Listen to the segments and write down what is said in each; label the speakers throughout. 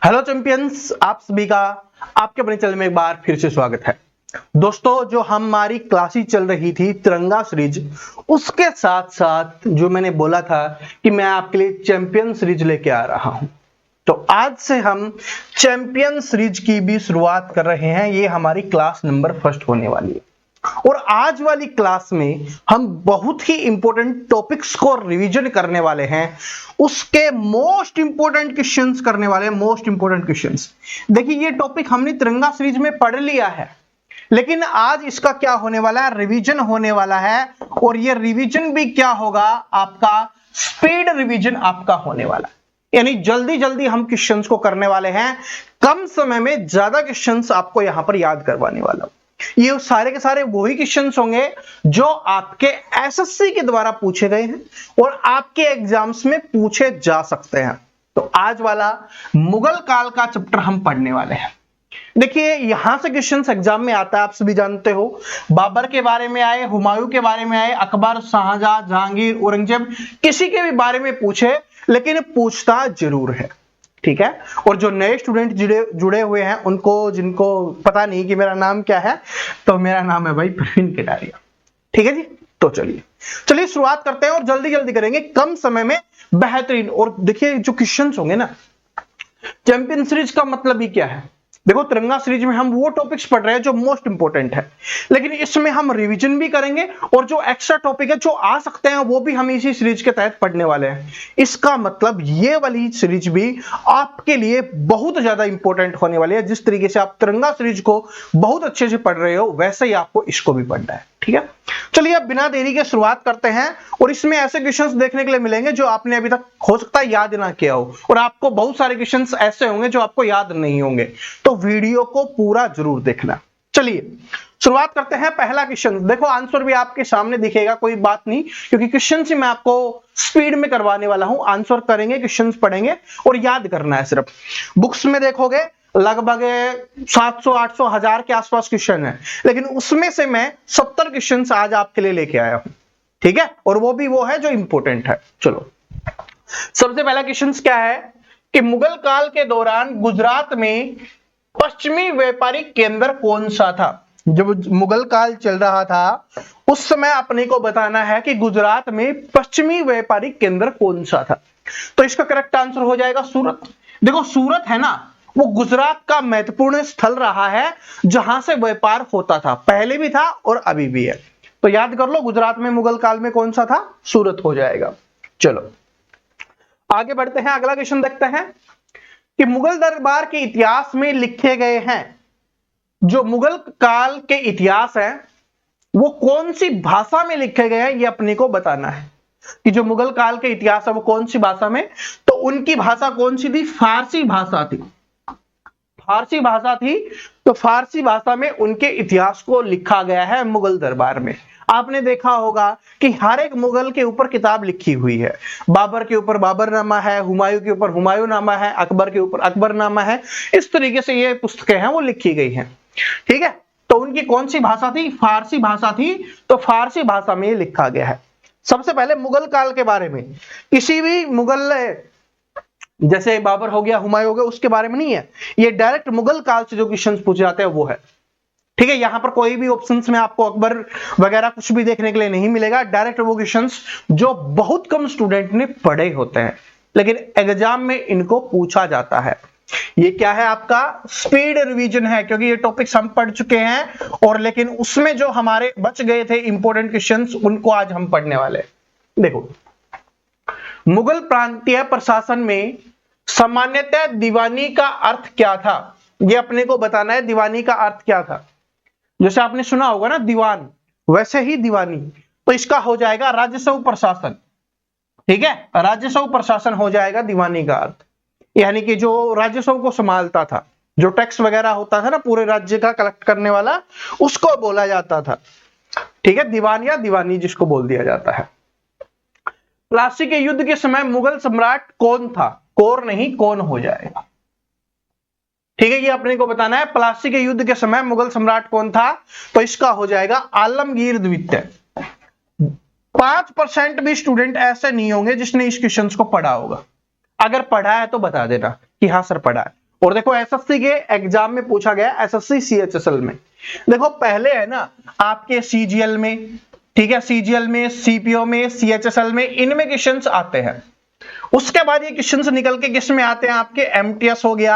Speaker 1: Hello champions, आप सभी का आपके अपने चैनल में एक बार फिर से स्वागत है। दोस्तों, जो हमारी क्लासेस चल रही थी तिरंगा सीरीज, उसके साथ साथ जो मैंने बोला था कि मैं आपके लिए चैंपियन सीरीज लेके आ रहा हूं, तो आज से हम चैंपियन सीरीज की भी शुरुआत कर रहे हैं। ये हमारी क्लास नंबर फर्स्ट होने वाली है और आज वाली क्लास में हम बहुत ही इंपॉर्टेंट टॉपिक्स को रिवीजन करने वाले हैं। उसके मोस्ट इंपॉर्टेंट क्वेश्चंस करने वाले हैं। मोस्ट इंपॉर्टेंट क्वेश्चंस देखिए, ये टॉपिक हमने तिरंगा सीरीज में पढ़ लिया है, लेकिन आज इसका क्या होने वाला है, रिवीजन होने वाला है। और ये रिवीजन भी क्या होगा, आपका स्पीड रिवीजन आपका होने वाला है, यानी जल्दी जल्दी हम क्वेश्चंस को करने वाले हैं। कम समय में ज्यादा क्वेश्चंस आपको यहां पर याद करवाने वाला हूं। ये सारे के सारे वही क्वेश्चंस होंगे जो आपके एसएससी के द्वारा पूछे गए हैं और आपके एग्जाम्स में पूछे जा सकते हैं। तो आज वाला मुगल काल का चैप्टर हम पढ़ने वाले हैं। देखिए, यहां से क्वेश्चंस एग्जाम में आता है, आप सभी जानते हो। बाबर के बारे में आए, हुमायूं के बारे में आए, अकबर, शाहजहां, जहांगीर, औरंगजेब, किसी के भी बारे में पूछे, लेकिन पूछता जरूर है, ठीक है। और जो नए स्टूडेंट जुड़े हुए हैं, उनको जिनको पता नहीं कि मेरा नाम क्या है, तो मेरा नाम है भाई प्रवीण कटारिया, ठीक है जी। तो चलिए शुरुआत करते हैं और जल्दी जल्दी करेंगे, कम समय में बेहतरीन। और देखिए, जो क्वेश्चंस होंगे ना, चैंपियन सीरीज का मतलब ही क्या है। देखो, तिरंगा सीरीज में हम वो टॉपिक्स पढ़ रहे हैं जो मोस्ट इंपोर्टेंट है, लेकिन इसमें हम रिवीजन भी करेंगे और जो एक्स्ट्रा टॉपिक है जो आ सकते हैं वो भी हम इसी सीरीज के तहत पढ़ने वाले हैं। इसका मतलब ये वाली सीरीज भी आपके लिए बहुत ज्यादा इंपॉर्टेंट होने वाली है। जिस तरीके से आप तिरंगा सीरीज को बहुत अच्छे से पढ़ रहे हो, वैसे ही आपको इसको भी पढ़ना है, ठीक है। चलिए, अब बिना देरी के शुरुआत करते हैं। और इसमें ऐसे क्वेश्चंस देखने के लिए मिलेंगे जो आपने अभी तक हो सकता है याद ना किया हो, और आपको बहुत सारे क्वेश्चंस ऐसे होंगे जो आपको याद नहीं होंगे। तो वीडियो को पूरा जरूर देखना। चलिए शुरुआत करते हैं। पहला क्वेश्चन देखो, आंसर भी आपके सामने दिखेगा, कोई बात नहीं, क्योंकि क्वेश्चन ही मैं आपको स्पीड में करवाने वाला हूं। आंसर करेंगे, क्वेश्चंस पढ़ेंगे और याद करना है सिर्फ। बुक्स में देखोगे लगभग 700, 800, 1000 के आसपास क्वेश्चन है, लेकिन उसमें से मैं 70 क्वेश्चन आज आपके लिए लेके आया हूं, ठीक है। और वो है जो इंपॉर्टेंट है। चलो, सबसे पहला क्वेश्चन क्या है कि मुगल काल के दौरान गुजरात में पश्चिमी व्यापारिक केंद्र कौन सा था। जब मुगल काल चल रहा था, उस समय अपने को बताना है कि गुजरात में पश्चिमी व्यापारिक केंद्र कौन सा था। तो इसका करेक्ट आंसर हो जाएगा सूरत। देखो, सूरत है ना, वो गुजरात का महत्वपूर्ण स्थल रहा है जहां से व्यापार होता था, पहले भी था और अभी भी है। तो याद कर लो, गुजरात में मुगल काल में कौन सा था, सूरत हो जाएगा। चलो आगे बढ़ते हैं, अगला क्वेश्चन देखते हैं कि मुगल दरबार के इतिहास में लिखे गए हैं, जो मुगल काल के इतिहास है वो कौन सी भाषा में लिखे गए हैं, ये अपने को बताना है कि जो मुगल काल के इतिहास है वो कौन सी भाषा में। तो उनकी भाषा कौन सी थी, फारसी भाषा थी। फारसी भाषा थी, तो फारसी भाषा में उनके इतिहास को लिखा गया है मुगल दरबार में। आपने देखा होगा कि हर एक मुगल के ऊपर किताब लिखी हुई है। बाबर के ऊपर बाबरनामा है, हुमायूं के ऊपर हुमायूंनामा है, अकबर के ऊपर अकबरनामा है। इस तरीके से ये पुस्तकें हैं वो लिखी गई हैं, ठीक है। तो उनकी कौन सी भाषा थी, फारसी भाषा थी। तो फारसी भाषा में ये लिखा गया है। सबसे पहले मुगल काल के बारे में, किसी भी मुगल जैसे बाबर हो गया, हुमायूं हो गया, उसके बारे में नहीं है, ये डायरेक्ट मुगल काल से जो क्वेश्चन पूछे जाते हैं वो है, ठीक है। यहां पर कोई भी ऑप्शंस में आपको अकबर वगैरह कुछ भी देखने के लिए नहीं मिलेगा। डायरेक्ट वो क्वेश्चंस जो बहुत कम स्टूडेंट ने पढ़े होते हैं, लेकिन एग्जाम में इनको पूछा जाता है। ये क्या है, आपका स्पीड रिवीजन है, क्योंकि ये टॉपिक्स हम पढ़ चुके हैं, और लेकिन उसमें जो हमारे बच गए थे इंपॉर्टेंट क्वेश्चंस, उनको आज हम पढ़ने वाले। देखो, मुगल प्रांतीय प्रशासन में सामान्यतः दीवानी का अर्थ क्या था, ये अपने को बताना है। दीवानी का अर्थ क्या था, जैसे आपने सुना होगा ना दीवान, वैसे ही दीवानी। तो इसका हो जाएगा राजस्व प्रशासन, ठीक है। राजस्व प्रशासन हो जाएगा दीवानी का अर्थ, यानी कि जो राजस्व को संभालता था, जो टैक्स वगैरह होता था ना पूरे राज्य का कलेक्ट करने वाला, उसको बोला जाता था, ठीक है। दीवान या दीवानी जिसको बोल दिया जाता है। प्लासी के युद्ध के समय मुगल सम्राट कौन था, कौर नहीं कौन हो जाएगा, ठीक है। ये अपने को बताना है, प्लासी के युद्ध के समय मुगल सम्राट कौन था। तो इसका हो जाएगा आलमगीर द्वितीय। 5% भी स्टूडेंट ऐसे नहीं होंगे जिसने इस क्वेश्चन को पढ़ा होगा। अगर पढ़ा है तो बता देना कि हाँ सर पढ़ा है। और देखो एसएससी के एग्जाम में पूछा गया, एसएससी सीएचएसएल में। देखो पहले है ना आपके सीजीएल में, ठीक है, सीजीएल में, सीपीओ में, सीएचएसएल में, इनमें क्वेश्चंस आते हैं। उसके बाद ये क्वेश्चंस निकल के किस में आते हैं, आपके एमटीएस हो गया,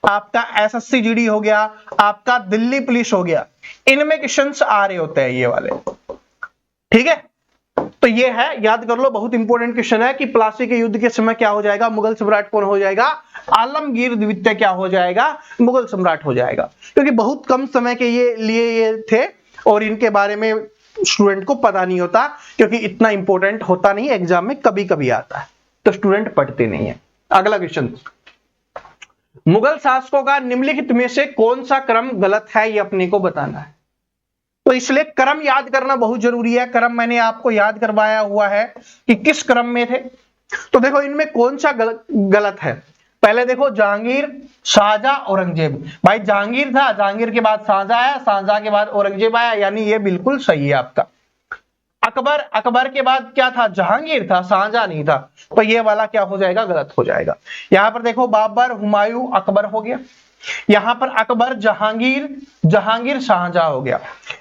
Speaker 1: आपका एसएससी जीडी हो गया, आपका दिल्ली पुलिस हो गया, इनमें क्वेश्चंस आ रहे होते हैं ये वाले, ठीक है। तो ये है, याद कर लो, बहुत इंपॉर्टेंट क्वेश्चन है कि प्लासी के युद्ध के समय क्या हो जाएगा, मुगल सम्राट कौन हो जाएगा, आलमगीर द्वितीय क्या हो जाएगा, मुगल सम्राट हो जाएगा। क्योंकि बहुत कम समय के ये थे और इनके बारे में स्टूडेंट को पता नहीं होता, क्योंकि इतना इंपॉर्टेंट होता नहीं, एग्जाम में कभी कभी आता है तो स्टूडेंट पढ़ते नहीं है। अगला क्वेश्चन, मुगल शासकों का निम्नलिखित में से कौन सा क्रम गलत है, ये अपने को बताना है। तो इसलिए क्रम याद करना बहुत जरूरी है। क्रम मैंने आपको याद करवाया हुआ है कि किस क्रम में थे। तो देखो इनमें कौन सा गलत है। पहले देखो जहांगीर, शाहजहां, औरंगजेब। भाई जहांगीर था, जहांगीर के बाद शाहजहां आया, शाहजहां के बाद औरंगजेब आया, यानी ये बिल्कुल सही है आपका। अकबर, अकबर के बाद क्या था, जहांगीर था, शाहजहां नहीं था, तो ये वाला क्या हो जाएगा, गलत हो जाएगा। यहां पर देखो बाबर, हुमायूं, अकबर हो गया। यहां पर अकबर, जहांगीर, जहांगीर, शाहजहां हो गया।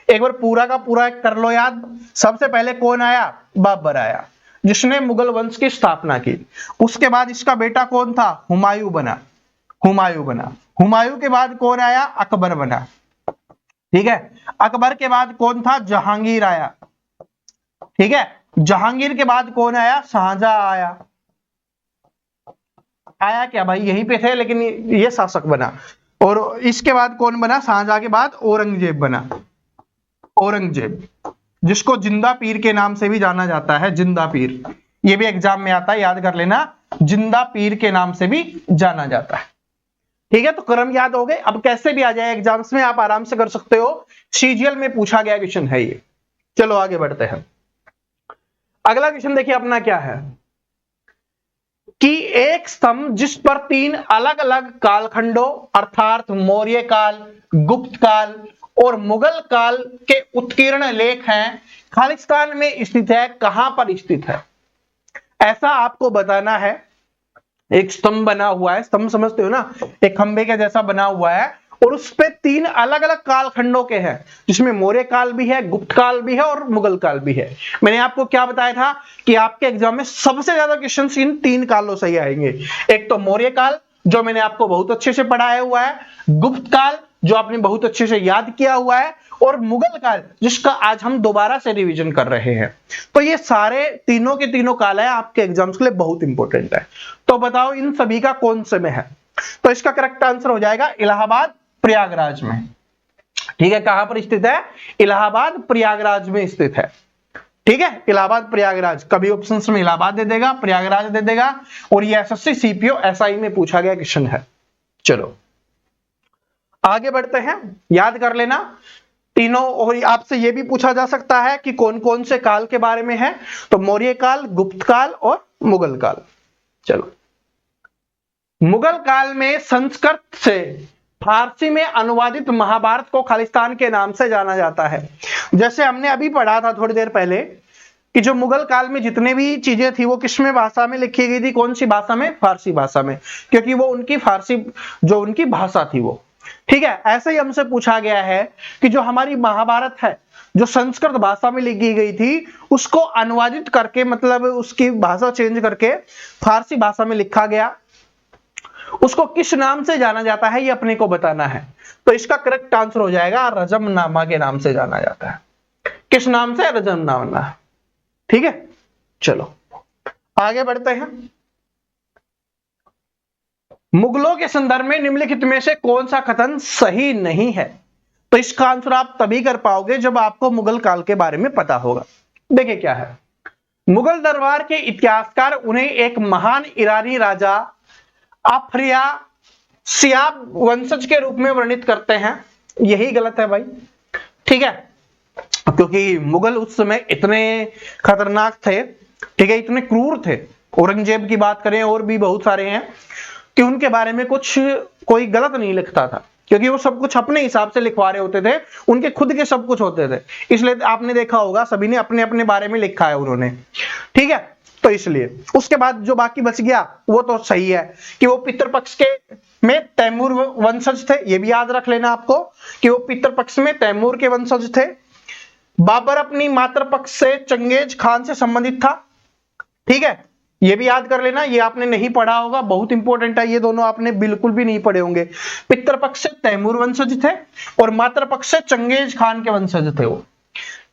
Speaker 1: एक बार पूरा का पूरा कर लो याद। सबसे पहले कौन आया, बाबर आया, जिसने मुगल वंश की स्थापना की। उसके बाद इसका बेटा कौन था, हुमायूं बना, हुमायूं बना। हुमायूं के बाद कौन आया, अकबर बना, ठीक है। अकबर के बाद कौन था, जहांगीर आया, ठीक है। जहांगीर के बाद कौन आया, शाहजहां आया। आया क्या भाई, यहीं पे थे लेकिन ये शासक बना। और इसके बाद कौन बना, शाहजहां के बाद औरंगजेब बना। औरंगजेब, जिसको जिंदा पीर के नाम से भी जाना जाता है, जिंदा पीर, ये भी एग्जाम में आता है, याद कर लेना, जिंदा पीर के नाम से भी जाना जाता है, ठीक है। तो क्रम याद हो गए। अब कैसे भी आ जाए एग्जाम्स में, आप आराम से कर सकते हो, सीजीएल में पूछा गया क्वेश्चन है ये। चलो आगे बढ़ते हैं। अगला क्वेश्चन देखिए अपना क्या है कि एक स्तंभ जिस पर 3 अलग अलग कालखंडों अर्थात मौर्य काल, गुप्त काल और मुगल काल के उत्कीर्ण लेख हैं, खालिस्तान में स्थित है, कहां पर स्थित है, ऐसा आपको बताना है। एक स्तंभ बना हुआ है, स्तंभ समझते हो ना, एक खंबे के जैसा बना हुआ है, और उस पे 3 अलग अलग कालखंडों के हैं, जिसमें मौर्य काल भी है, गुप्त काल भी है और मुगल काल भी है। मैंने आपको क्या बताया था कि आपके एग्जाम में सबसे ज्यादा क्वेश्चंस इन 3 कालों से ही आएंगे। एक तो मौर्य काल, जो मैंने आपको बहुत अच्छे से पढ़ाया हुआ है, गुप्त काल, जो आपने बहुत अच्छे से याद किया हुआ है, और मुगल काल, जिसका आज हम दोबारा से रिवीजन कर रहे हैं। तो ये सारे तीनों के तीनों काल है, आपके एग्जाम्स के लिए बहुत इंपॉर्टेंट है। तो बताओ इन सभी का कौन से में है। तो इसका करेक्ट आंसर हो जाएगा इलाहाबाद, प्रयागराज में, ठीक है। कहां पर स्थित है, इलाहाबाद प्रयागराज में स्थित है, ठीक है। इलाहाबाद प्रयागराज, कभी ऑप्शंस में इलाहाबाद दे देगा, प्रयागराज दे देगा, और ये एसएससी सीपीओ एसआई में पूछा गया क्वेश्चन है। चलो आगे बढ़ते हैं, याद कर लेना तीनों। और आपसे यह भी पूछा जा सकता है कि कौन कौन से काल के बारे में है, तो मौर्य काल, गुप्त काल और मुगल काल। चलो, मुगल काल में संस्कृत से फारसी में अनुवादित महाभारत को खालिस्तान के नाम से जाना जाता है। जैसे हमने अभी पढ़ा था थोड़ी देर पहले कि जो मुगल काल में जितने भी चीजें थी वो किसमें भाषा में लिखी गई थी, कौन सी भाषा में, फारसी भाषा में, क्योंकि वो उनकी फारसी जो उनकी भाषा थी वो, ठीक है। ऐसे ही हमसे पूछा गया है कि जो हमारी महाभारत है, जो संस्कृत भाषा में लिखी गई थी, उसको अनुवादित करके, मतलब उसकी भाषा चेंज करके फारसी भाषा में लिखा गया, उसको किस नाम से जाना जाता है, ये अपने को बताना है। तो इसका करेक्ट आंसर हो जाएगा रजमनामा के नाम से जाना जाता है। किस नाम से, रजमनामा, ठीक है। चलो आगे बढ़ते हैं। मुगलों के संदर्भ में निम्नलिखित में से कौन सा कथन सही नहीं है। तो इसका आंसर आप तभी कर पाओगे जब आपको मुगल काल के बारे में पता होगा। देखिए क्या है, मुगल दरबार के इतिहासकार उन्हें एक महान ईरानी राजा अफरिया सियाब वंशज के रूप में वर्णित करते हैं। यही गलत है भाई, ठीक है, क्योंकि मुगल उस समय इतने खतरनाक थे, ठीक है, इतने क्रूर थे। औरंगजेब की बात करें और भी बहुत सारे हैं कि उनके बारे में कोई गलत नहीं लिखता था, क्योंकि वो सब कुछ अपने हिसाब से लिखवा रहे होते थे, उनके खुद के सब कुछ होते थे। इसलिए आपने देखा होगा सभी ने अपने अपने बारे में लिखा है उन्होंने, ठीक है। तो इसलिए उसके बाद जो बाकी बच गया वो तो सही है कि वो पितृपक्ष के में तैमूर वंशज थे, ये भी याद रख लेना आपको कि वो पितृपक्ष में तैमूर के वंशज थे। बाबर अपनी मातृपक्ष से चंगेज खान से संबंधित था, ठीक है, ये भी याद कर लेना, ये आपने नहीं पढ़ा होगा, बहुत इंपॉर्टेंट है, ये दोनों आपने बिल्कुल भी नहीं पढ़े होंगे। पितृपक्ष से तैमूर वंशज थे और मातृपक्ष से चंगेज खान के वंशज थे वो,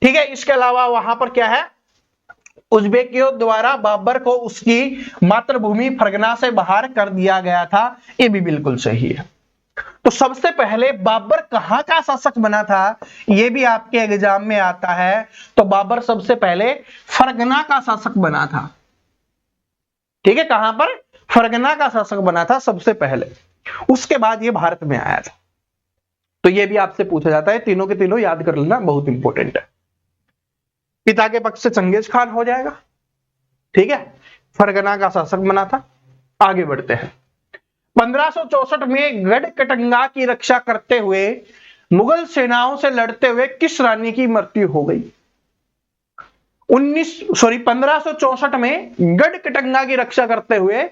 Speaker 1: ठीक है। इसके अलावा वहां पर क्या है, उज़्बेकियों द्वारा बाबर को उसकी मातृभूमि फरगना से बाहर कर दिया गया था, ये भी बिल्कुल सही है। तो सबसे पहले बाबर कहां का शासक बना था, ये भी आपके एग्जाम में आता है। तो बाबर सबसे पहले फरगना का शासक बना था, ठीक है, कहां पर, फरगना का शासक बना था सबसे पहले, उसके बाद ये भारत में आया था। तो ये भी आपसे पूछा जाता है, तीनों के तीनों याद कर लेना, बहुत इंपॉर्टेंट है। पिता के पक्ष से चंगेज खान हो जाएगा, ठीक है, फरगना का शासक बना था। आगे बढ़ते हैं। 1564 में गढ़कटंगा की रक्षा करते हुए मुगल सेनाओं से लड़ते हुए किस रानी की मृत्यु हो गई? 1564 में गढ़कटंगा की रक्षा करते हुए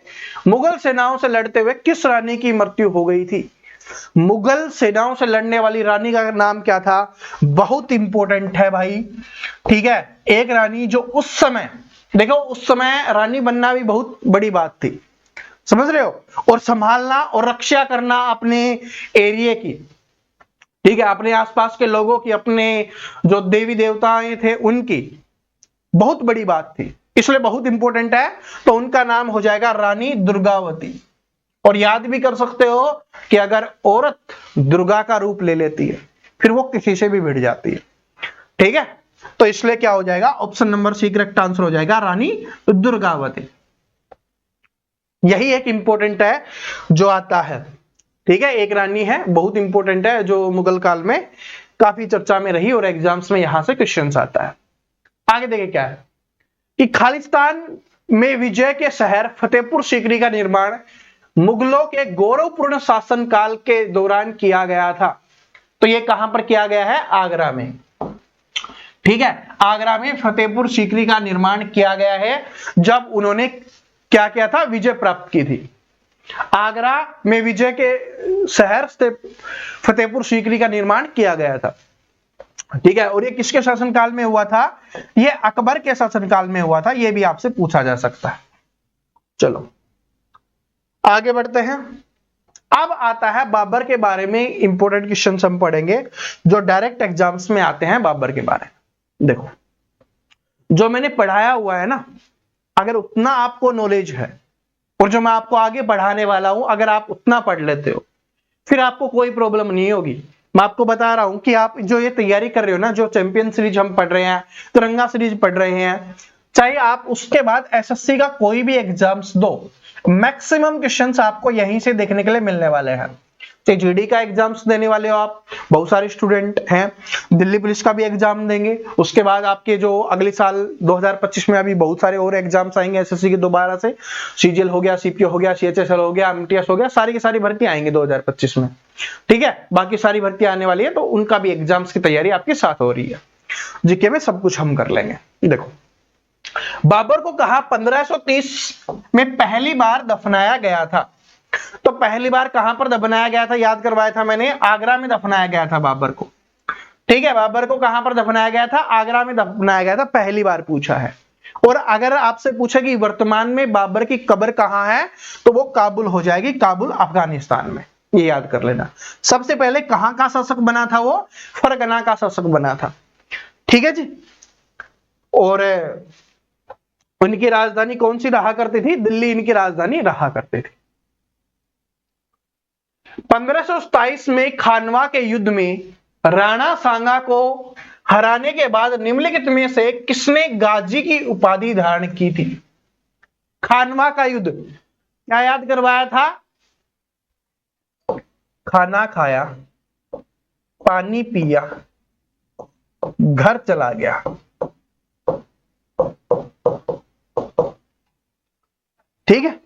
Speaker 1: मुगल सेनाओं से लड़ते हुए किस रानी की मृत्यु हो गई थी? मुगल सेनाओं से लड़ने वाली रानी का नाम क्या था? बहुत इंपॉर्टेंट है भाई, ठीक है। एक रानी जो उस समय, देखो उस समय रानी बनना भी बहुत बड़ी बात थी, समझ रहे हो, और संभालना और रक्षा करना अपने एरिया की, ठीक है, अपने आसपास के लोगों की, अपने जो देवी देवताएं थे उनकी, बहुत बड़ी बात थी, इसलिए बहुत इंपॉर्टेंट है। तो उनका नाम हो जाएगा रानी दुर्गावती। और याद भी कर सकते हो कि अगर औरत दुर्गा का रूप ले लेती है फिर वो किसी से भी भिड़ जाती है, ठीक है। तो इसलिए क्या हो जाएगा, option number C correct answer हो जाएगा, रानी दुर्गावती। यही एक इंपॉर्टेंट है जो आता है, ठीक है, एक रानी है, बहुत इंपॉर्टेंट है, जो मुगल काल में काफी चर्चा में रही और एग्जाम्स में यहां से क्वेश्चन आता है। आगे देखिए क्या है कि खालिस्तान में विजय के शहर फतेहपुर सीकरी का निर्माण मुगलों के गौरवपूर्ण शासनकाल के दौरान किया गया था। तो ये कहां पर किया गया है? आगरा में, ठीक है, आगरा में फतेहपुर सीकरी का निर्माण किया गया है जब उन्होंने क्या किया था, विजय प्राप्त की थी। आगरा में विजय के शहर फतेहपुर सीकरी का निर्माण किया गया था, ठीक है। और ये किसके शासनकाल में हुआ था? ये अकबर के शासनकाल में हुआ था, ये भी आपसे पूछा जा सकता है। चलो आगे बढ़ते हैं। अब आता है बाबर के बारे में इंपॉर्टेंट क्वेश्चन हम पढ़ेंगे जो डायरेक्ट एग्जाम्स में आते हैं बाबर के बारे में। देखो जो मैंने पढ़ाया हुआ है ना, अगर उतना आपको नॉलेज है और जो मैं आपको आगे बढ़ाने वाला हूं अगर आप उतना पढ़ लेते हो फिर आपको कोई प्रॉब्लम नहीं होगी। मैं आपको बता रहा हूं कि आप जो ये तैयारी कर रहे हो ना, जो चैंपियन सीरीज हम पढ़ रहे हैं, तिरंगा सीरीज पढ़ रहे हैं, चाहे आप उसके बाद एसएससी का कोई भी एग्जाम्स दो, मैक्सिमम क्वेश्चंस आपको यहीं से देखने के लिए मिलने वाले हैं। चाहे जीडी का एग्जाम्स देने वाले हो आप, बहुत सारे स्टूडेंट हैं, दिल्ली पुलिस का भी एग्जाम देंगे, उसके बाद आपके जो अगले साल 2025 में अभी बहुत सारे और एग्जाम्स आएंगे एसएससी के दोबारा से, सीजीएल हो गया, सीपीओ हो गया, सीएचएसएल हो गया, एमटीएस हो गया, सारी की सारी भर्ती आएंगे 2025 में, ठीक है। बाकी सारी भर्ती आने वाली है तो उनका भी एग्जाम्स की तैयारी आपके साथ हो रही है। जीके में सब कुछ हम कर लेंगे। देखो बाबर को कहा 1530 में पहली बार दफनाया गया था। तो पहली बार कहां पर दफनाया गया था? याद करवाया था मैंने, आगरा में दफनाया गया था बाबर को, ठीक है। बाबर को कहां पर दफनाया गया था? आगरा में दफनाया गया था, पहली बार पूछा है। और अगर आपसे पूछे कि वर्तमान में बाबर की कब्र कहां है तो वो काबुल हो जाएगी, काबुल अफगानिस्तान में, ये याद कर लेना। सबसे पहले कहां का शासक बना था वो? फरगना का शासक बना था, ठीक है जी। और उनकी राजधानी कौन सी रहा करती थी? दिल्ली इनकी राजधानी रहा करती थी। 1527 में खानवा के युद्ध में राणा सांगा को हराने के बाद निम्नलिखित में से किसने गाजी की उपाधि धारण की थी? खानवा का युद्ध क्या याद करवाया था? खाना खाया, पानी पिया, घर चला गया, ठीक है,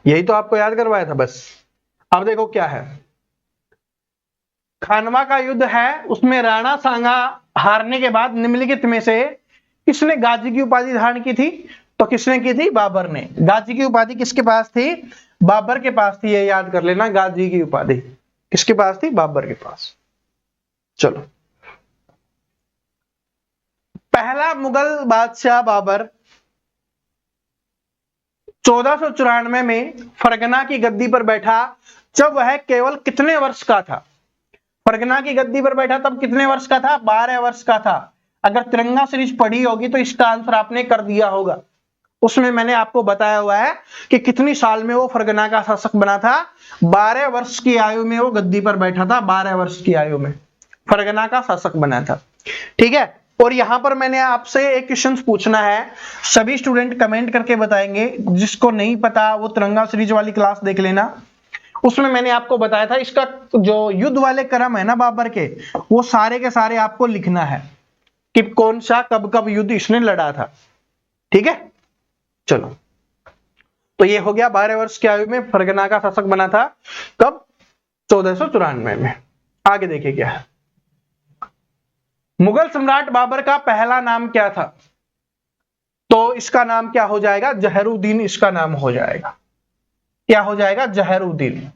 Speaker 1: यही तो आपको याद करवाया था बस। अब देखो क्या है, खानवा का युद्ध है, उसमें राणा सांगा हारने के बाद निम्नलिखित में से किसने गाजी की उपाधि धारण की थी? तो किसने की थी? बाबर ने। गाजी की उपाधि किसके पास थी? बाबर के पास थी, ये याद कर लेना। गाजी की उपाधि किसके पास थी? बाबर के पास। चलो, पहला मुगल बादशाह बाबर 1494 में फरगना की गद्दी पर बैठा जब वह केवल कितने वर्ष का था? फरगना की गद्दी पर बैठा तब कितने वर्ष का था? 12 वर्ष का था। अगर तिरंगा सीरीज पढ़ी होगी तो इसका आंसर आपने कर दिया होगा। उसमें मैंने आपको बताया हुआ है कि कितनी साल में वो फरगना का शासक बना था। 12 वर्ष की आयु में वो गद्दी पर बैठा था। 12 वर्ष की आयु में फरगना का शासक बना था। ठीक है, और यहां पर मैंने आपसे एक क्वेश्चन पूछना है, सभी स्टूडेंट कमेंट करके बताएंगे। जिसको नहीं पता वो तिरंगा सीरीज वाली क्लास देख लेना। उसमें मैंने आपको बताया था इसका जो युद्ध वाले क्रम है ना बाबर के, वो सारे के सारे आपको लिखना है कि कौन सा कब कब युद्ध इसने लड़ा था। ठीक है, चलो, तो ये हो गया 12 वर्ष की आयु में फरगना का शासक बना था। कब? 1494 में। आगे देखिए क्या है। मुगल सम्राट बाबर का पहला नाम क्या था? तो इसका नाम क्या हो जाएगा? जहरुद्दीन इसका नाम हो जाएगा। क्या हो जाएगा? जहरुद्दीन।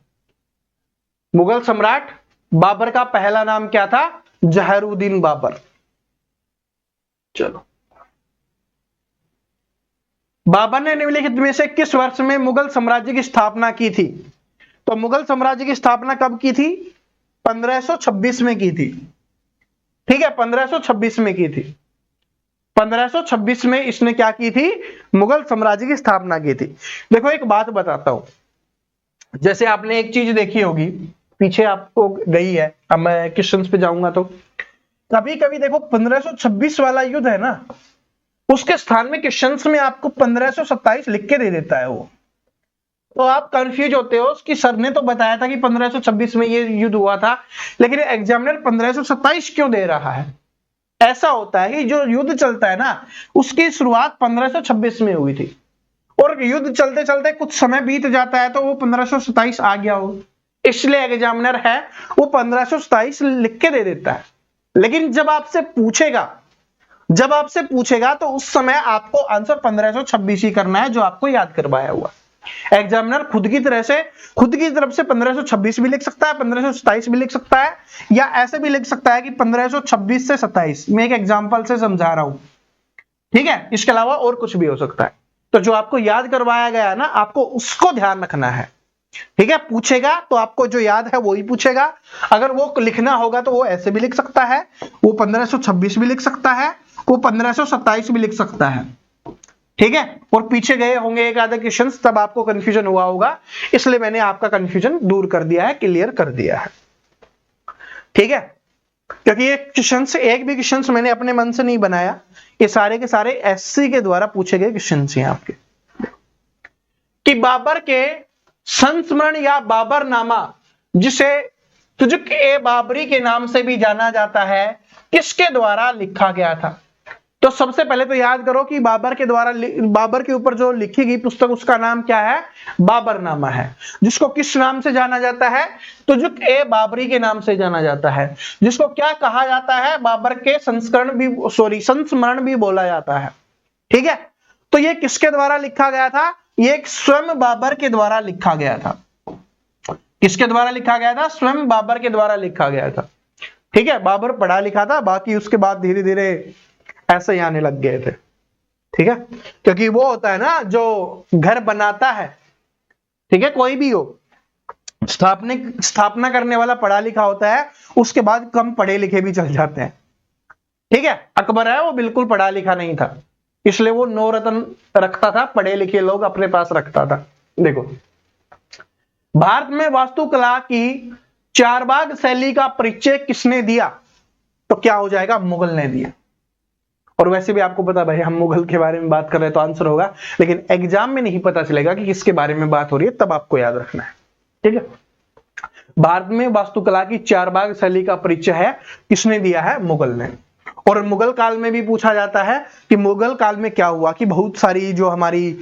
Speaker 1: मुगल सम्राट बाबर का पहला नाम क्या था? जहरुद्दीन बाबर। चलो, बाबर ने निम्नलिखित में से किस वर्ष में मुगल साम्राज्य की स्थापना की थी? तो मुगल साम्राज्य की स्थापना कब की थी? 1526 में की थी। ठीक है, 1526 में की थी। 1526 में इसने क्या की थी? मुगल साम्राज्य की स्थापना की थी। देखो एक बात बताता हूं, जैसे आपने एक चीज देखी होगी, पीछे आपको गई है, अब मैं क्वेश्चंस पे जाऊंगा तो कभी कभी देखो 1526 वाला युद्ध है ना, उसके स्थान में क्वेश्चंस में आपको 1527 लिख के दे देता है वो, तो आप कंफ्यूज होते हो कि सर ने तो बताया था कि 1526 में ये युद्ध हुआ था, लेकिन एग्जामिनर 1527 क्यों दे रहा है? ऐसा होता है कि जो युद्ध चलता है ना, उसकी शुरुआत 1526 में हुई थी और युद्ध चलते चलते कुछ समय बीत जाता है तो वो 1527 आ गया हो, इसलिए एग्जामिनर है वो 1527 लिख के दे देता है। लेकिन जब आपसे पूछेगा तो उस समय आपको आंसर 1526 ही करना है, जो आपको याद करवाया हुआ। एग्जामिनर खुद की तरफ से 1526 भी लिख सकता है, 1527 भी लिख सकता है, या ऐसे भी लिख सकता है कि 1526 से 27। मैं एक एग्जांपल से समझा रहा हूं, ठीक है, इसके अलावा और कुछ भी हो सकता है। तो जो आपको याद करवाया गया है ना, आपको उसको ध्यान रखना है। ठीक है, पूछेगा तो आपको जो याद है वो ही पूछेगा। अगर वो लिखना होगा तो वो ऐसे भी लिख सकता है, वो 1526 भी लिख सकता है, वो 1527 भी लिख सकता है। ठीक है, और पीछे गए होंगे एक आधे क्वेश्चन, तब आपको कंफ्यूजन हुआ होगा, इसलिए मैंने आपका कंफ्यूजन दूर कर दिया है, क्लियर कर दिया है। ठीक है, क्योंकि ये क्वेश्चन एक भी क्वेश्चन मैंने अपने मन से नहीं बनाया, ये सारे के सारे एससी के द्वारा पूछे गए क्वेश्चन हैं आपके। कि बाबर के संस्मरण या बाबरनामा, जिसे तुजुक-ए-बाबरी के नाम से भी जाना जाता है, किसके द्वारा लिखा गया था? तो सबसे पहले तो याद करो कि बाबर के ऊपर जो लिखी गई पुस्तक, उसका नाम क्या है? बाबरनामा है। जिसको किस नाम से जाना जाता है? तुजुक-ए-बाबरी के नाम से जाना जाता है। जिसको क्या कहा जाता है? बाबर के संस्मरण भी बोला जाता है। ठीक है, तो ये किसके द्वारा लिखा गया था? ये स्वयं बाबर के द्वारा लिखा गया था। किसके द्वारा लिखा गया था? स्वयं बाबर के द्वारा लिखा गया था। ठीक है, बाबर पढ़ा लिखा था, बाकी उसके बाद धीरे धीरे ऐसे ही आने लग गए थे। ठीक है, क्योंकि वो होता है ना जो घर बनाता है, ठीक है, कोई भी हो, स्थापना करने वाला पढ़ा लिखा होता है, उसके बाद कम पढ़े लिखे भी चल जाते हैं। ठीक है, अकबर है वो बिल्कुल पढ़ा लिखा नहीं था, इसलिए वो 9 रत्न रखता था, पढ़े लिखे लोग अपने पास रखता था। देखो, भारत में वास्तुकला की चारबाग शैली का परिचय किसने दिया? तो क्या हो जाएगा? मुगल ने दिया। और वैसे भी आपको पता, भाई हम मुगल के बारे में बात कर रहे हैं तो आंसर होगा, लेकिन एग्जाम में नहीं पता चलेगा कि किसके बारे में बात हो रही है, तब आपको याद रखना है। ठीक है, भारत में वास्तुकला की चारबाग शैली का परिचय है किसने दिया है? मुगल ने। और मुगल काल में भी पूछा जाता है कि मुगल काल में क्या हुआ, कि बहुत सारी जो हमारी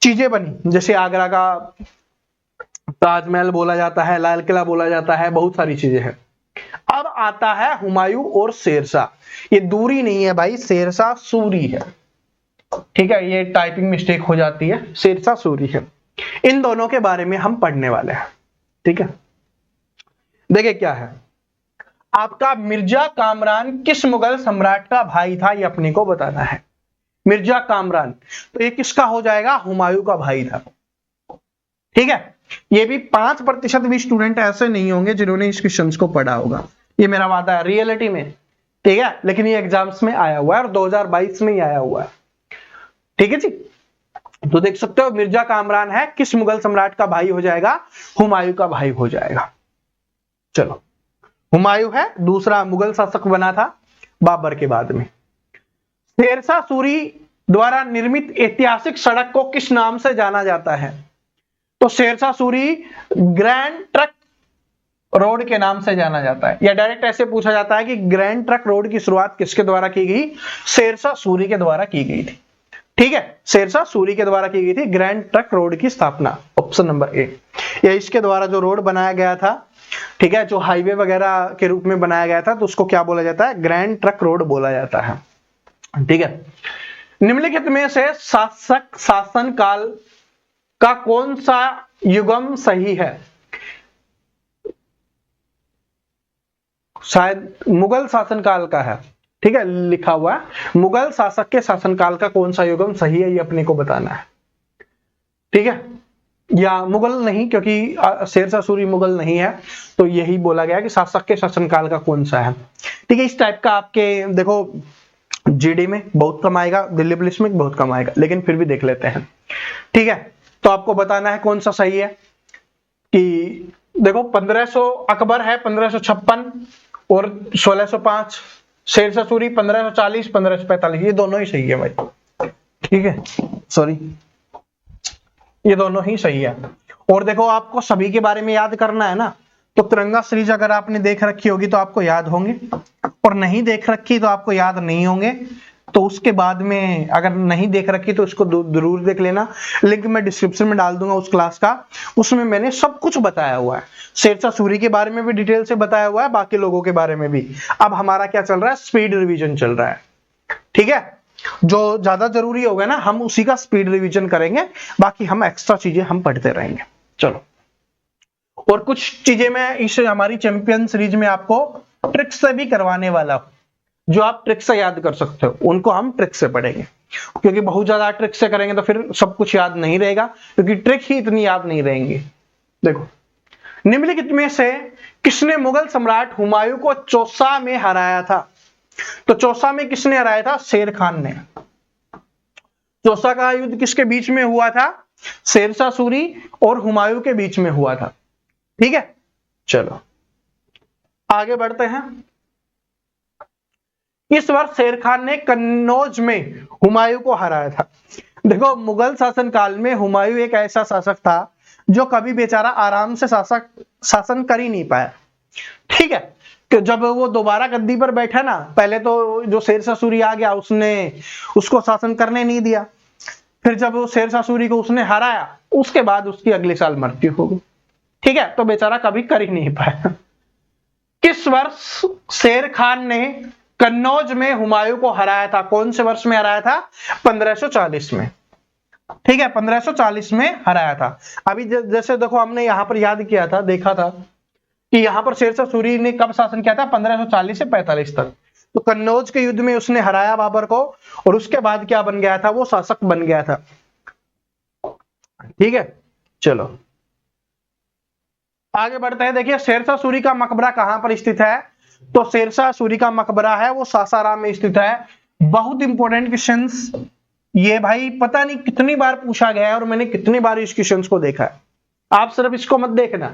Speaker 1: चीजें बनी, जैसे आगरा का ताजमहल बोला जाता है, लाल किला बोला जाता है, बहुत सारी चीजें हैं। अब आता है हुमायूं और शेरशाह। ये दूरी नहीं है भाई, शेरशाह सूरी है, ठीक है, ये टाइपिंग मिस्टेक हो जाती है, शेरशाह सूरी है। इन दोनों के बारे में हम पढ़ने वाले हैं, ठीक है। देखिए क्या है आपका, मिर्जा कामरान किस मुगल सम्राट का भाई था, ये अपने को बताना है। मिर्जा कामरान, तो ये किसका हो जाएगा, हुमायूं का भाई था, ठीक है। ये भी 5% भी स्टूडेंट ऐसे नहीं होंगे जिन्होंने इस क्वेश्चन को पढ़ा होगा, ये मेरा वादा है रियलिटी में, ठीक है। लेकिन ये एग्जाम्स में आया हुआ है और 2022 में ही आया हुआ है, ठीक है जी। तो देख सकते हो मिर्जा कामरान है, किस मुगल सम्राट का भाई हो जाएगा, हुमायूं का भाई हो जाएगा। चलो, हुमायूं है, दूसरा मुगल शासक बना था बाबर के बाद में। शेरशाह सूरी द्वारा निर्मित ऐतिहासिक सड़क को किस नाम से जाना जाता है, तो Sher Shah Suri Grand Trunk Road के नाम से जाना जाता है, या डायरेक्ट ऐसे पूछा जाता है कि ग्रैंड ट्रक रोड की शुरुआत किसके द्वारा की गई, शेरशाह सूरी के द्वारा की गई थी, ठीक है। शेरशाह सूरी के द्वारा की गई थी ग्रैंड ट्रक रोड की स्थापना, ऑप्शन नंबर ए। या इसके द्वारा जो रोड बनाया गया था, ठीक है, जो हाईवे वगैरह के रूप में बनाया गया था, तो उसको क्या बोला जाता है, ग्रैंड ट्रक रोड बोला जाता है, ठीक है। निम्नलिखित में से शासक शासन काल का कौन सा युगम सही है, शायद मुगल शासनकाल का है, ठीक है, लिखा हुआ है मुगल शासक के शासनकाल का कौन सा युगम सही है, ये अपने को बताना है, ठीक है। या मुगल नहीं, क्योंकि शेरशाह सूरी मुगल नहीं है, तो यही बोला गया कि शासक के शासनकाल का कौन सा है, ठीक है। इस टाइप का आपके देखो जीडी में बहुत कम आएगा, दिल्ली पुलिस में बहुत कम आएगा, लेकिन फिर भी देख लेते हैं, ठीक है। तो आपको बताना है कौन सा सही है, कि देखो 1500 अकबर है 1556 और 1605, शेरशाह सूरी 1540 1545, ये दोनों ही सही है भाई, ठीक है, सॉरी, ये दोनों ही सही है। और देखो आपको सभी के बारे में याद करना है ना, तो तिरंगा सीरीज अगर आपने देख रखी होगी तो आपको याद होंगे, और नहीं देख रखी तो आपको याद नहीं होंगे। तो उसके बाद में अगर नहीं देख रखी तो उसको जरूर देख लेना, लिंक मैं डिस्क्रिप्शन में डाल दूंगा उस क्लास का, उसमें मैंने सब कुछ बताया हुआ है, शेरशाह सूरी के बारे में भी डिटेल से बताया हुआ है, बाकी लोगों के बारे में भी। अब हमारा क्या चल रहा है, स्पीड रिवीजन चल रहा है, ठीक है। जो ज्यादा जरूरी होगा ना हम उसी का स्पीड रिवीजन करेंगे, बाकी हम एक्स्ट्रा चीजें हम पढ़ते रहेंगे। चलो, और कुछ चीजें मैं इस हमारी चैंपियन सीरीज में आपको ट्रिक से भी करवाने वाला हूं, जो आप ट्रिक से याद कर सकते हो, उनको हम ट्रिक से पढ़ेंगे, क्योंकि बहुत ज्यादा ट्रिक से करेंगे तो फिर सब कुछ याद नहीं रहेगा, क्योंकि ट्रिक ही इतनी याद नहीं रहेंगी। देखो, निम्नलिखित में से किसने मुगल सम्राट हुमायूं को चौसा में हराया था, तो चौसा में किसने हराया था, शेर खान ने। चौसा का युद्ध किसके बीच में हुआ था, शेरशाह सूरी और हुमायूं के बीच में हुआ था, ठीक है। चलो आगे बढ़ते हैं। इस वर्ष शेर खान ने कन्नौज में हुमायूं को हराया था। देखो, मुगल शासनकाल में हुमायूं एक ऐसा शासक था जो कभी बेचारा आराम से शासन कर ही नहीं पाया, ठीक है। कि जब वो दोबारा गद्दी पर बैठा ना, पहले तो जो शेरशाह सूरी आ गया उसने उसको शासन करने नहीं दिया, फिर जब वो शेरशाह सूरी को उसने हराया उसके बाद उसकी अगले साल मृत्यु हो गई, ठीक है। तो बेचारा कभी कर ही नहीं पाया। किस वर्ष शेर खान ने कन्नौज में हुमायूं को हराया था, कौन से वर्ष में हराया था, 1540 में, ठीक है, 1540 में हराया था। अभी जैसे देखो हमने यहां पर याद किया था, देखा था कि यहां पर शेरशाह सूरी ने कब शासन किया था, 1540 से 45 तक। तो कन्नौज के युद्ध में उसने हराया बाबर को, और उसके बाद क्या बन गया था, वो शासक बन गया था, ठीक है। चलो आगे बढ़ते हैं। देखिए, शेरशाह सूरी का मकबरा कहां पर स्थित है, तो शेरशाह सूरी का मकबरा है वो सासाराम में स्थित है। बहुत इंपॉर्टेंट क्वेश्चंस ये भाई, पता नहीं कितनी बार पूछा गया है और मैंने कितनी बार इस क्वेश्चंस को देखा है, आप सिर्फ इसको मत देखना,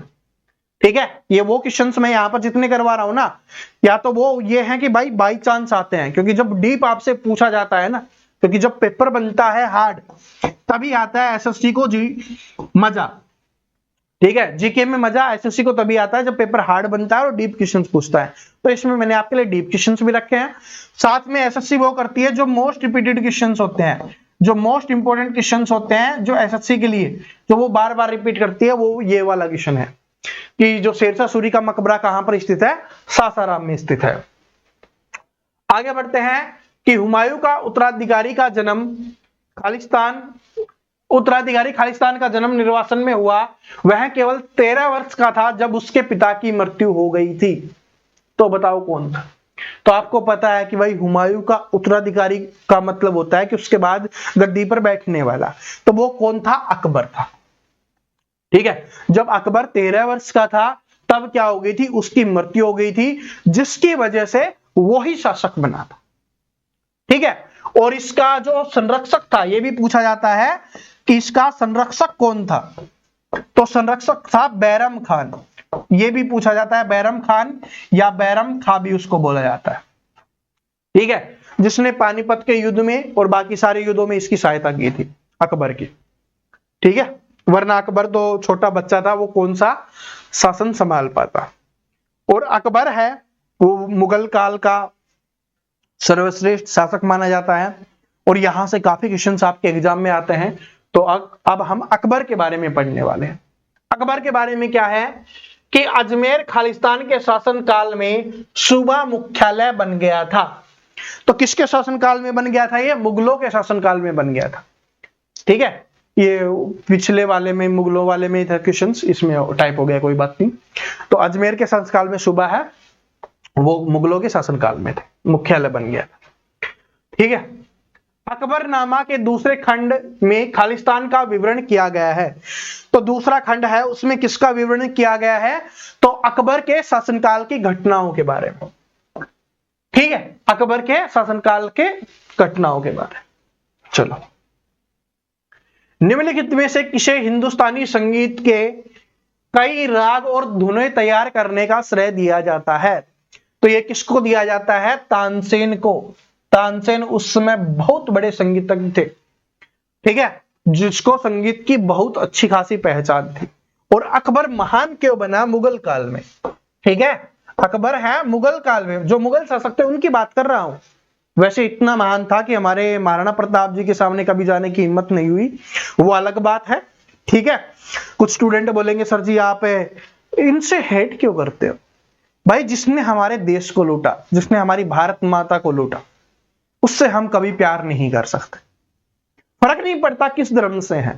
Speaker 1: ठीक है। ये वो क्वेश्चंस मैं यहां पर जितने करवा रहा हूं ना, या तो वो ये है कि भाई बाई चांस आते हैं, क्योंकि जब डीप आपसे पूछा जाता है ना, क्योंकि जब पेपर बनता है हार्ड तभी आता है एसएसटी को मजा, ठीक है। जीके में मजा एसएससी को तभी आता है जब पेपर हार्ड बनता है और डीप क्वेश्चंस पूछता है। तो इसमें मैंने आपके लिए डीप क्वेश्चंस भी रखे हैं। साथ में एसएससी वो करती है जो मोस्ट रिपीटेड क्वेश्चंस होते हैं, जो मोस्ट इंपोर्टेंट क्वेश्चंस होते हैं, जो एसएससी के लिए जो वो बार बार रिपीट करती है, वो ये वाला क्वेश्चन है, कि जो शेरशाह सूरी का मकबरा कहां पर स्थित है, सासाराम में स्थित है। आगे बढ़ते हैं कि हुमायूं का उत्तराधिकारी खालिस्तान का जन्म निर्वासन में हुआ। वह केवल 13 वर्ष का था जब उसके पिता की मृत्यु हो गई थी। तो बताओ कौन था? तो आपको पता है कि भाई हुमायूं का उत्तराधिकारी का मतलब होता है कि उसके बाद गद्दी पर बैठने वाला। तो वो कौन था? अकबर था। ठीक है, जब अकबर 13 वर्ष का था तब क्या हो गई थी? उसकी मृत्यु हो गई थी, जिसकी वजह से वो ही शासक बना था। ठीक है, और इसका जो संरक्षक था, यह भी पूछा जाता है कि इसका संरक्षक कौन था? तो संरक्षक था बैरम खान। यह भी पूछा जाता है, बैरम खान या बैरम खां भी उसको बोला जाता है। ठीक है, जिसने पानीपत के युद्ध में और बाकी सारे युद्धों में इसकी सहायता की थी, अकबर की। ठीक है, वरना अकबर तो छोटा बच्चा था, वो कौन सा शासन संभाल पाता। और अकबर है वो मुगल काल का सर्वश्रेष्ठ शासक माना जाता है, और यहां से काफी क्वेश्चंस आपके एग्जाम में आते हैं। तो अब हम अकबर के बारे में पढ़ने वाले हैं। अकबर के बारे में क्या है कि अजमेर खालिस्तान के शासन काल में सूबा मुख्यालय बन गया था। तो किसके शासन काल में बन गया था? ये मुगलों के शासन काल में बन गया था। ठीक है, ये पिछले वाले में मुगलों वाले में था क्वेश्चंस, इसमें टाइप हो गया, कोई बात नहीं। तो अजमेर के शासन काल में सूबा है, वो मुगलों के शासनकाल में थे, मुख्यालय बन गया था। ठीक है, अकबरनामा के दूसरे खंड में खालिस्तान का विवरण किया गया है। तो दूसरा खंड है, उसमें किसका विवरण किया गया है? तो अकबर के शासनकाल की घटनाओं के बारे में। ठीक है, अकबर के शासनकाल के घटनाओं के बारे में। चलो, निम्नलिखित में से किसे हिंदुस्तानी संगीत के कई राग और धुनें तैयार करने का श्रेय दिया जाता है? तो ये किसको दिया जाता है? तानसेन को। तानसेन उस समय बहुत बड़े संगीतज्ञ थे। ठीक है, जिसको संगीत की बहुत अच्छी खासी पहचान थी। और अकबर महान क्यों बना? मुगल काल में। ठीक है, अकबर है मुगल काल में, जो मुगल शासक थे उनकी बात कर रहा हूं। वैसे इतना महान था कि हमारे महाराणा प्रताप जी के सामने कभी जाने की हिम्मत नहीं हुई, वो अलग बात है। ठीक है, कुछ स्टूडेंट बोलेंगे सर जी आप इनसे हेट क्यों करते हो? भाई, जिसने हमारे देश को लूटा, जिसने हमारी भारत माता को लूटा, उससे हम कभी प्यार नहीं कर सकते। फर्क नहीं पड़ता किस धर्म से हैं।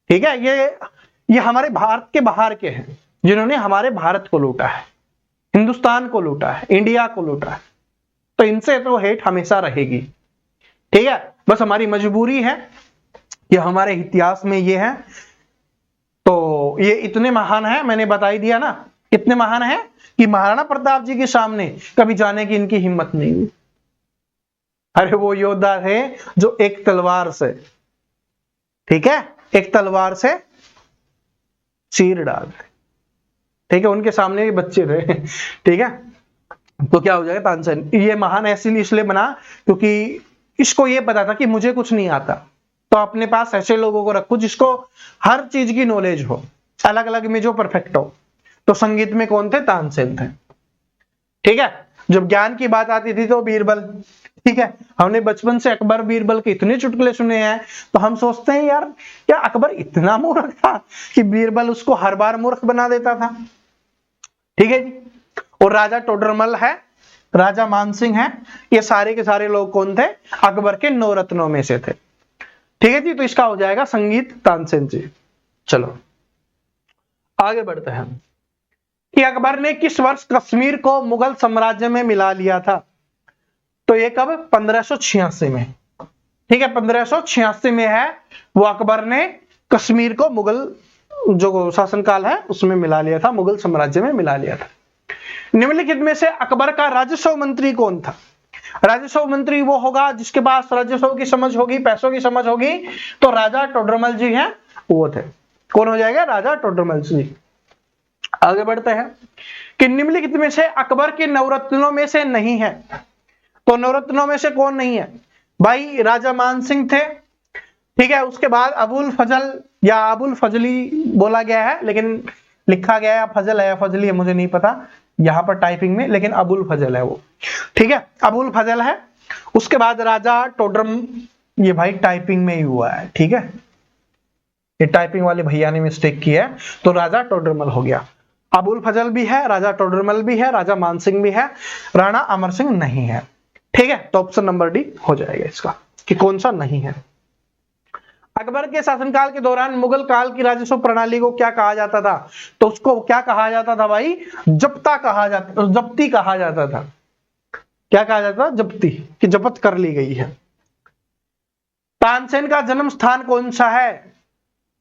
Speaker 1: ठीक है, ये हमारे भारत के बाहर के हैं, जिन्होंने हमारे भारत को लूटा है, हिंदुस्तान को लूटा है, इंडिया को लूटा है। तो इनसे तो हेट हमेशा रहेगी। ठीक है, बस हमारी मजबूरी है, ये हमारे इतिहास में ये है। तो ये इतने महान है, मैंने बता ही दिया ना, कितने महान है कि महाराणा प्रताप जी के सामने कभी जाने की इनकी हिम्मत नहीं हुई। अरे वो योद्धा थे जो एक तलवार से, ठीक है, एक तलवार से चीर डालते। ठीक है, उनके सामने भी बच्चे थे। ठीक है, तो क्या हो जाएगा? तानसेन ये महान इसलिए बना क्योंकि इसको ये पता था कि मुझे कुछ नहीं आता, तो अपने पास ऐसे लोगों को रखो जिसको हर चीज की नॉलेज हो, अलग अलग में जो परफेक्ट हो। तो संगीत में कौन थे? तानसेन थे। ठीक है, जब ज्ञान की बात आती थी तो बीरबल। ठीक है, हमने बचपन से अकबर बीरबल के इतने चुटकुले सुने हैं, तो हम सोचते हैं यार क्या अकबर इतना मूर्ख था कि बीरबल उसको हर बार मूर्ख बना देता था। ठीक है जी, और राजा टोडरमल है, राजा मानसिंह है, ये सारे के सारे लोग कौन थे? अकबर के 9 रत्नों में से थे। ठीक है जी, तो इसका हो जाएगा संगीत तानसेन जी। चलो आगे बढ़ते हैं कि अकबर ने किस वर्ष कश्मीर को मुगल साम्राज्य में मिला लिया था? तो ये कब? 1586 में। ठीक है, 1586 में है वो अकबर ने कश्मीर को मुगल जो शासनकाल है उसमें मिला लिया था, मुगल साम्राज्य में मिला लिया था। निम्नलिखित में से अकबर का राजस्व मंत्री कौन था? राजस्व मंत्री वो होगा जिसके पास राजस्व की समझ होगी, पैसों की समझ होगी। तो राजा टोडरमल जी हैं, वो थे। कौन हो जाएगा? राजा टोडरमल जी। आगे बढ़ते हैं कि निम्नलिखित में से अकबर के नवरत्नों में से नहीं है। तो नवरत्नों में से कौन नहीं है? भाई राजा मानसिंह थे। ठीक है, उसके बाद अबुल फजल या अबुल फजली बोला गया है, लेकिन लिखा गया है फजल है या फजली है मुझे नहीं पता यहां पर टाइपिंग में, लेकिन अबुल फजल है वो। ठीक है, अबुल फजल है। उसके बाद राजा टोडरम, ये भाई टाइपिंग में ही हुआ है। ठीक है, ये टाइपिंग वाले भैया ने मिस्टेक की है, तो राजा टोडरमल हो गया। अबुल फजल भी है, राजा टोडरमल भी है, राजा मानसिंह भी है, राणा अमर सिंह नहीं है। ठीक है, तो ऑप्शन नंबर डी हो जाएगा इसका कि कौन सा नहीं है। अकबर के शासनकाल के दौरान मुगल काल की राजस्व प्रणाली को क्या कहा जाता था? तो उसको क्या कहा जाता था भाई? जब्ती कहा जाता था। क्या कहा जाता था? जब्ती, कि जब्त कर ली गई है। तानसेन का जन्म स्थान कौन सा है?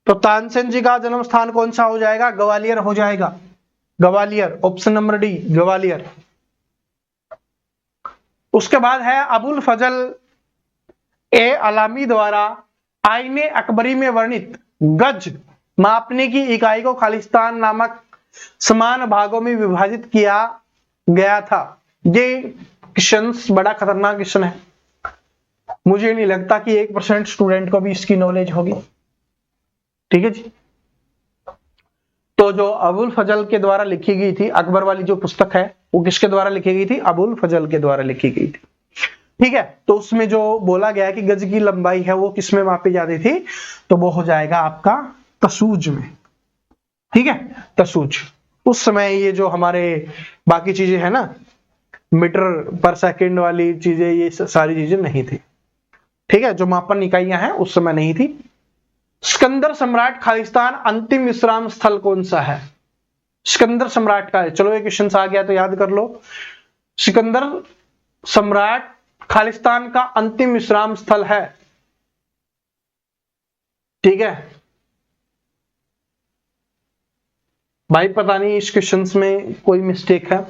Speaker 1: तो तानसेन जी का जन्म स्थान कौन सा हो जाएगा? ग्वालियर हो जाएगा, Gwalior, option number D Gwalior. उसके बाद है अबुल फजल ए अलामी द्वारा आईने अकबरी में वर्णित गज मापने की इकाई को खालिस्तान नामक समान भागों में विभाजित किया गया था। ये क्वेश्चन बड़ा खतरनाक क्वेश्चन है, मुझे नहीं लगता कि 1% स्टूडेंट को भी इसकी नॉलेज होगी। ठीक है जी। तो जो अबुल फजल के द्वारा लिखी गई थी, अकबर वाली जो पुस्तक है वो किसके द्वारा लिखी गई थी? अबुल फजल के द्वारा लिखी गई थी। ठीक है, तो उसमें जो बोला गया कि गज की लंबाई है वो किसमें मापी जाती थी? तो वो हो जाएगा आपका तसूज में। ठीक है, तसूज। उस समय ये जो हमारे बाकी चीजें है ना, मीटर पर सेकंड वाली चीजें, ये सारी चीजें नहीं थी। ठीक है, जो मापन इकाइयां हैं उस समय नहीं थी। सिकंदर सम्राट खालिस्तान अंतिम विश्राम स्थल कौन सा है? सिकंदर सम्राट का है, चलो ये क्वेश्चन आ गया तो याद कर लो। सिकंदर सम्राट खालिस्तान का अंतिम विश्राम स्थल है। ठीक है भाई, पता नहीं इस क्वेश्चन में कोई मिस्टेक है,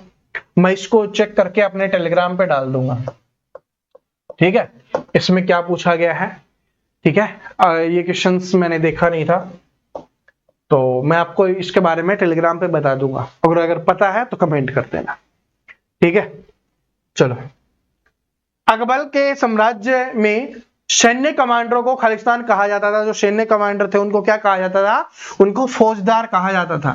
Speaker 1: मैं इसको चेक करके अपने टेलीग्राम पे डाल दूंगा। ठीक है, इसमें क्या पूछा गया है? ठीक है, ये क्वेश्चंस मैंने देखा नहीं था, तो मैं आपको इसके बारे में टेलीग्राम पे बता दूंगा। अगर पता है तो कमेंट कर देना। ठीक है, चलो। अकबर के साम्राज्य में सैन्य कमांडरों को खालिस्तान कहा जाता था। जो सैन्य कमांडर थे उनको क्या कहा जाता था? उनको फौजदार कहा जाता था।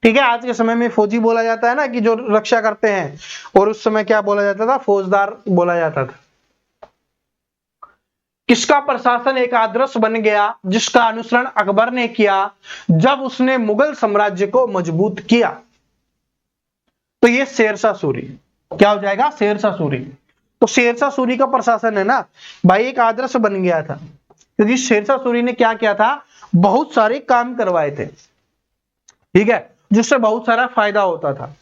Speaker 1: ठीक है, आज के समय में फौजी बोला जाता है ना, कि जो रक्षा करते हैं, और उस समय क्या बोला जाता था? फौजदार बोला जाता था। किसका प्रशासन एक आदर्श बन गया जिसका अनुसरण अकबर ने किया जब उसने मुगल साम्राज्य को मजबूत किया? तो ये शेरशाह सूरी। क्या हो जाएगा? शेरशाह सूरी। तो शेरशाह सूरी का प्रशासन है ना भाई, एक आदर्श बन गया था, क्योंकि शेरशाह सूरी ने क्या किया था? बहुत सारे काम करवाए थे। ठीक है, जिससे बहुत सारा फायदा होता था।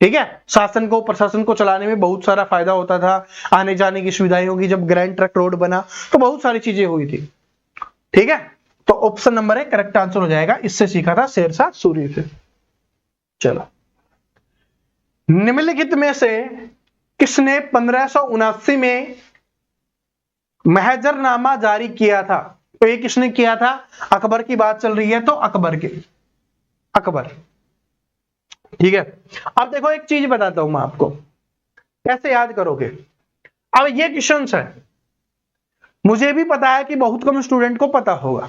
Speaker 1: ठीक है, शासन को, प्रशासन को चलाने में बहुत सारा फायदा होता था, आने जाने की सुविधाएं होगी। जब ग्रैंड ट्रक रोड बना तो बहुत सारी चीजें हुई थी। ठीक है, तो option number A correct answer हो जाएगा। इससे सीखा था शेरशाह सूरी से। चलो, निम्नलिखित में से किसने 1579 में महजरनामा जारी किया था? तो ये किसने किया था? अकबर की बात चल रही है तो अकबर। ठीक है, अब देखो एक चीज बताता हूं मैं आपको, कैसे याद करोगे। अब ये क्वेश्चन है, मुझे भी पता है कि बहुत कम स्टूडेंट को पता होगा,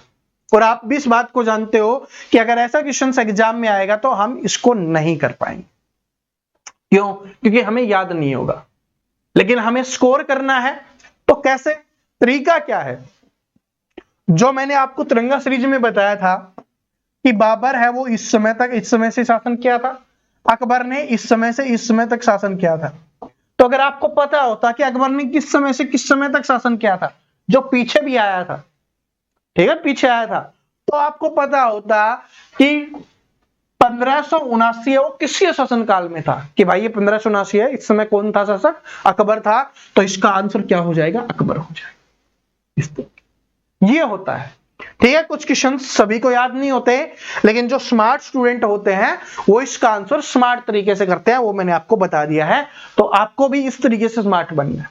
Speaker 1: और आप भी इस बात को जानते हो कि अगर ऐसा क्वेश्चन एग्जाम में आएगा तो हम इसको नहीं कर पाएंगे। क्यों? क्योंकि हमें याद नहीं होगा। लेकिन हमें स्कोर करना है, तो कैसे? तरीका क्या है? जो मैंने आपको तिरंगा सीरीज में बताया था कि बाबर है वो इस समय से शासन किया था, अकबर ने इस समय से इस समय तक शासन किया था। तो अगर आपको पता होता कि अकबर ने किस समय से किस समय तक शासन किया था, जो पीछे भी आया था, ठीक है, पीछे आया था, तो आपको पता होता कि 1579 वो किसके शासन काल में था, कि भाई ये 1579 है, इस समय कौन था शासक? अकबर था। तो इसका आंसर क्या हो जाएगा? अकबर हो जाएगा। ये होता है। ठीक है, कुछ क्वेश्चन सभी को याद नहीं होते, लेकिन जो स्मार्ट स्टूडेंट होते हैं वो इसका आंसर स्मार्ट तरीके से करते हैं, वो मैंने आपको बता दिया है। तो आपको भी इस तरीके से स्मार्ट बनना है।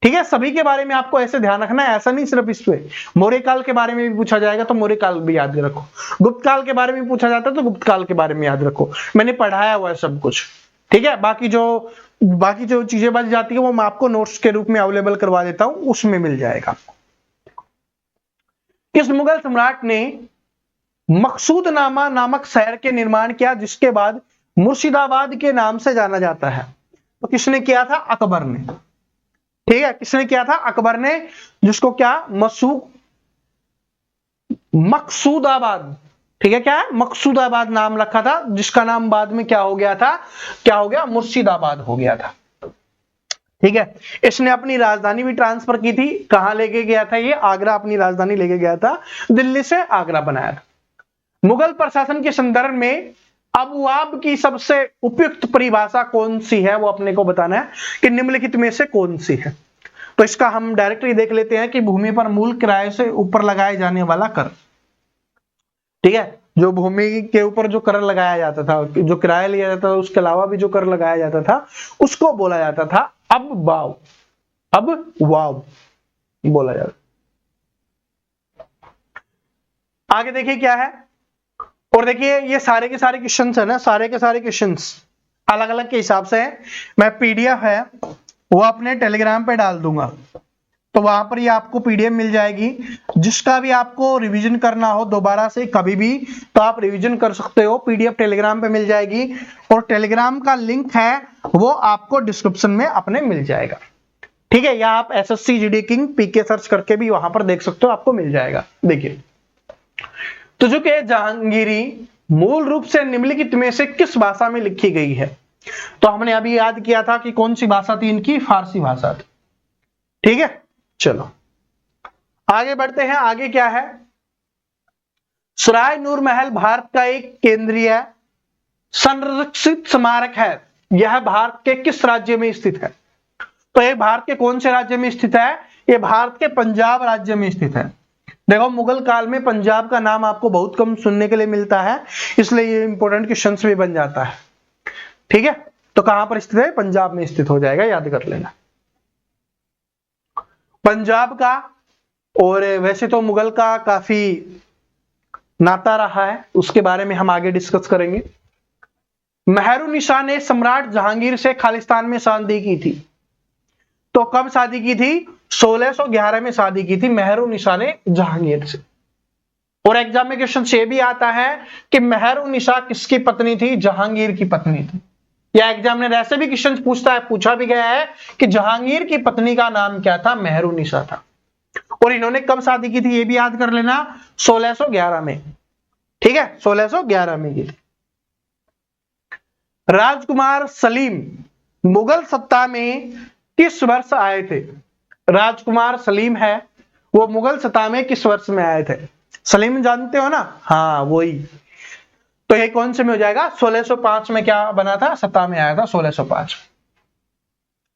Speaker 1: ठीक है, सभी के बारे में आपको ऐसे ध्यान रखना है, ऐसा नहीं सिर्फ इस पे। मौर्य काल के बारे में भी पूछा जाएगा तो मौर्य काल भी याद रखो, गुप्त काल के बारे में पूछा जाता है तो गुप्त काल के बारे में याद रखो। मैंने पढ़ाया हुआ है सब कुछ। ठीक है, बाकी जो चीजें बच जाती है वो मैं आपको नोट्स के रूप में अवेलेबल करवा देता हूं, उसमें मिल जाएगा। किस मुगल सम्राट ने मकसूदनामा नामक शहर के निर्माण किया जिसके बाद मुर्शिदाबाद के नाम से जाना जाता है? तो किसने किया था? अकबर ने। ठीक है, किसने किया था? अकबर ने, जिसको क्या मकसूदाबाद ठीक है, क्या है, मकसूदाबाद नाम रखा था, जिसका नाम बाद में क्या हो गया था, क्या हो गया, मुर्शिदाबाद हो गया था। ठीक है, इसने अपनी राजधानी भी ट्रांसफर की थी, कहां लेके गया था ये, आगरा अपनी राजधानी लेके गया था, दिल्ली से आगरा बनाया था। मुगल प्रशासन के संदर्भ में अबवाब की सबसे उपयुक्त परिभाषा कौन सी है, वो अपने को बताना है कि निम्नलिखित में से कौन सी है। तो इसका हम डायरेक्टली देख लेते हैं कि भूमि पर मूल किराए से ऊपर लगाए जाने वाला कर। ठीक है, जो भूमि के ऊपर जो कर लगाया जाता था, जो किराया लिया जाता था, उसके अलावा भी जो कर लगाया जाता था, उसको बोला जाता था अब वाव, अब वाव बोला जाता। आगे देखिए क्या है, और देखिए ये सारे के सारे क्वेश्चंस है ना, सारे के सारे क्वेश्चंस अलग अलग के हिसाब से है। मैं पीडीएफ है वो अपने टेलीग्राम पे डाल दूंगा, तो वहां पर ये आपको पीडीएफ मिल जाएगी। जिसका भी आपको रिवीजन करना हो दोबारा से कभी भी, तो आप रिवीजन कर सकते हो, पीडीएफ टेलीग्राम पे मिल जाएगी, और टेलीग्राम का लिंक है वो आपको डिस्क्रिप्शन में अपने मिल जाएगा। ठीक है, या आप एसएससी जीडी किंग पीके सर्च करके भी वहां पर देख सकते हो, आपको मिल जाएगा। देखिए, तुजुक-ए जहांगीरी मूल रूप से निम्नलिखित में से किस भाषा में लिखी गई है। तो हमने अभी याद किया था कि कौन सी भाषा थी इनकी, फारसी भाषा थी। ठीक है, चलो आगे बढ़ते हैं। आगे क्या है, सराय नूर महल भारत का एक केंद्रीय संरक्षित स्मारक है, यह भारत के किस राज्य में स्थित है। तो ये भारत के कौन से राज्य में स्थित है, ये भारत के पंजाब राज्य में स्थित है। देखो, मुगल काल में पंजाब का नाम आपको बहुत कम सुनने के लिए मिलता है, इसलिए ये इंपॉर्टेंट क्वेश्चंस भी बन जाता है। ठीक है, तो कहां पर स्थित है, पंजाब में स्थित हो जाएगा, याद कर लेना पंजाब का। और वैसे तो मुगल का काफी नाता रहा है, उसके बारे में हम आगे डिस्कस करेंगे। मेहरुनिसा ने सम्राट जहांगीर से खालिस्तान में शादी की थी। तो कब शादी की थी, 1611 में शादी की थी मेहरुनिसा ने जहांगीर से। और एग्जाम में क्वेश्चन ये भी आता है कि मेहरुनिसा किसकी पत्नी थी, जहांगीर की पत्नी थी। या एग्जामिनर ऐसे भी क्वेश्चन पूछता है, पूछा भी गया है कि जहांगीर की पत्नी का नाम क्या था, मेहरुनिसा था। और इन्होंने कब शादी की थी ये भी याद कर लेना, 1611 में। ठीक है, 1611 में की थी। राजकुमार सलीम मुगल सत्ता में किस वर्ष आए थे। राजकुमार सलीम है वो मुगल सत्ता में किस वर्ष में आए थे। सलीम जानते हो ना, हाँ वही। तो ये कौन से में हो जाएगा, 1605 में क्या बना था, सत्ता में आया था 1605।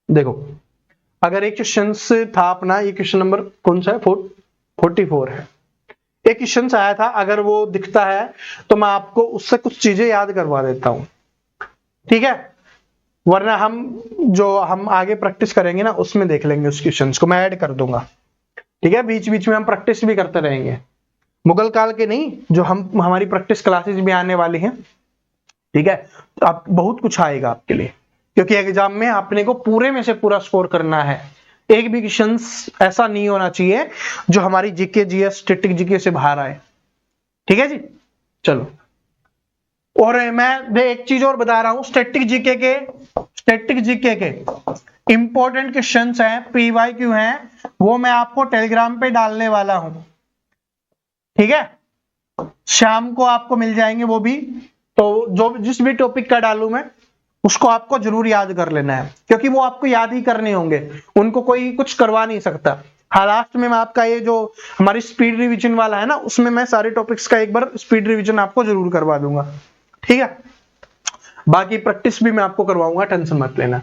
Speaker 1: देखो, अगर एक क्वेश्चन था अपना, ये क्वेश्चन नंबर कौन सा है, 44 है। एक क्वेश्चन आया था, अगर वो दिखता है तो मैं आपको उससे कुछ चीजें याद करवा देता हूं। ठीक है, वरना हम आगे प्रैक्टिस करेंगे ना, उसमें देख लेंगे उस क्वेश्चन को, मैं ऐड कर दूंगा। ठीक है, बीच बीच में हम प्रैक्टिस भी करते रहेंगे, मुगल काल के नहीं, जो हमारी प्रैक्टिस क्लासेस भी आने वाली हैं। ठीक है, तो आप बहुत कुछ आएगा आपके लिए, क्योंकि एग्जाम में अपने को पूरे में से पूरा स्कोर करना है। एक भी क्वेश्चन ऐसा नहीं होना चाहिए जो हमारी जीके जीएस स्टैटिक जीके से बाहर आए। ठीक है जी, चलो। और मैं एक चीज और बता रहा हूं, स्टैटिक जीके के इंपॉर्टेंट क्वेश्चंस हैं, पीवाईक्यू हैं, वो मैं आपको टेलीग्राम पे डालने वाला हूं। ठीक है, शाम को आपको मिल जाएंगे वो भी। तो जो जिस भी टॉपिक का डालूं मैं, उसको आपको जरूर याद कर लेना है, क्योंकि वो आपको याद ही करने होंगे, उनको कोई कुछ करवा नहीं सकता। हाँ, लास्ट में मैं आपका ये जो हमारी स्पीड रिवीजन वाला है ना, उसमें मैं सारे टॉपिक्स का एक बार स्पीड रिवीजन आपको जरूर करवा दूंगा। ठीक है, बाकी प्रैक्टिस भी मैं आपको करवाऊंगा, टेंशन मत लेना।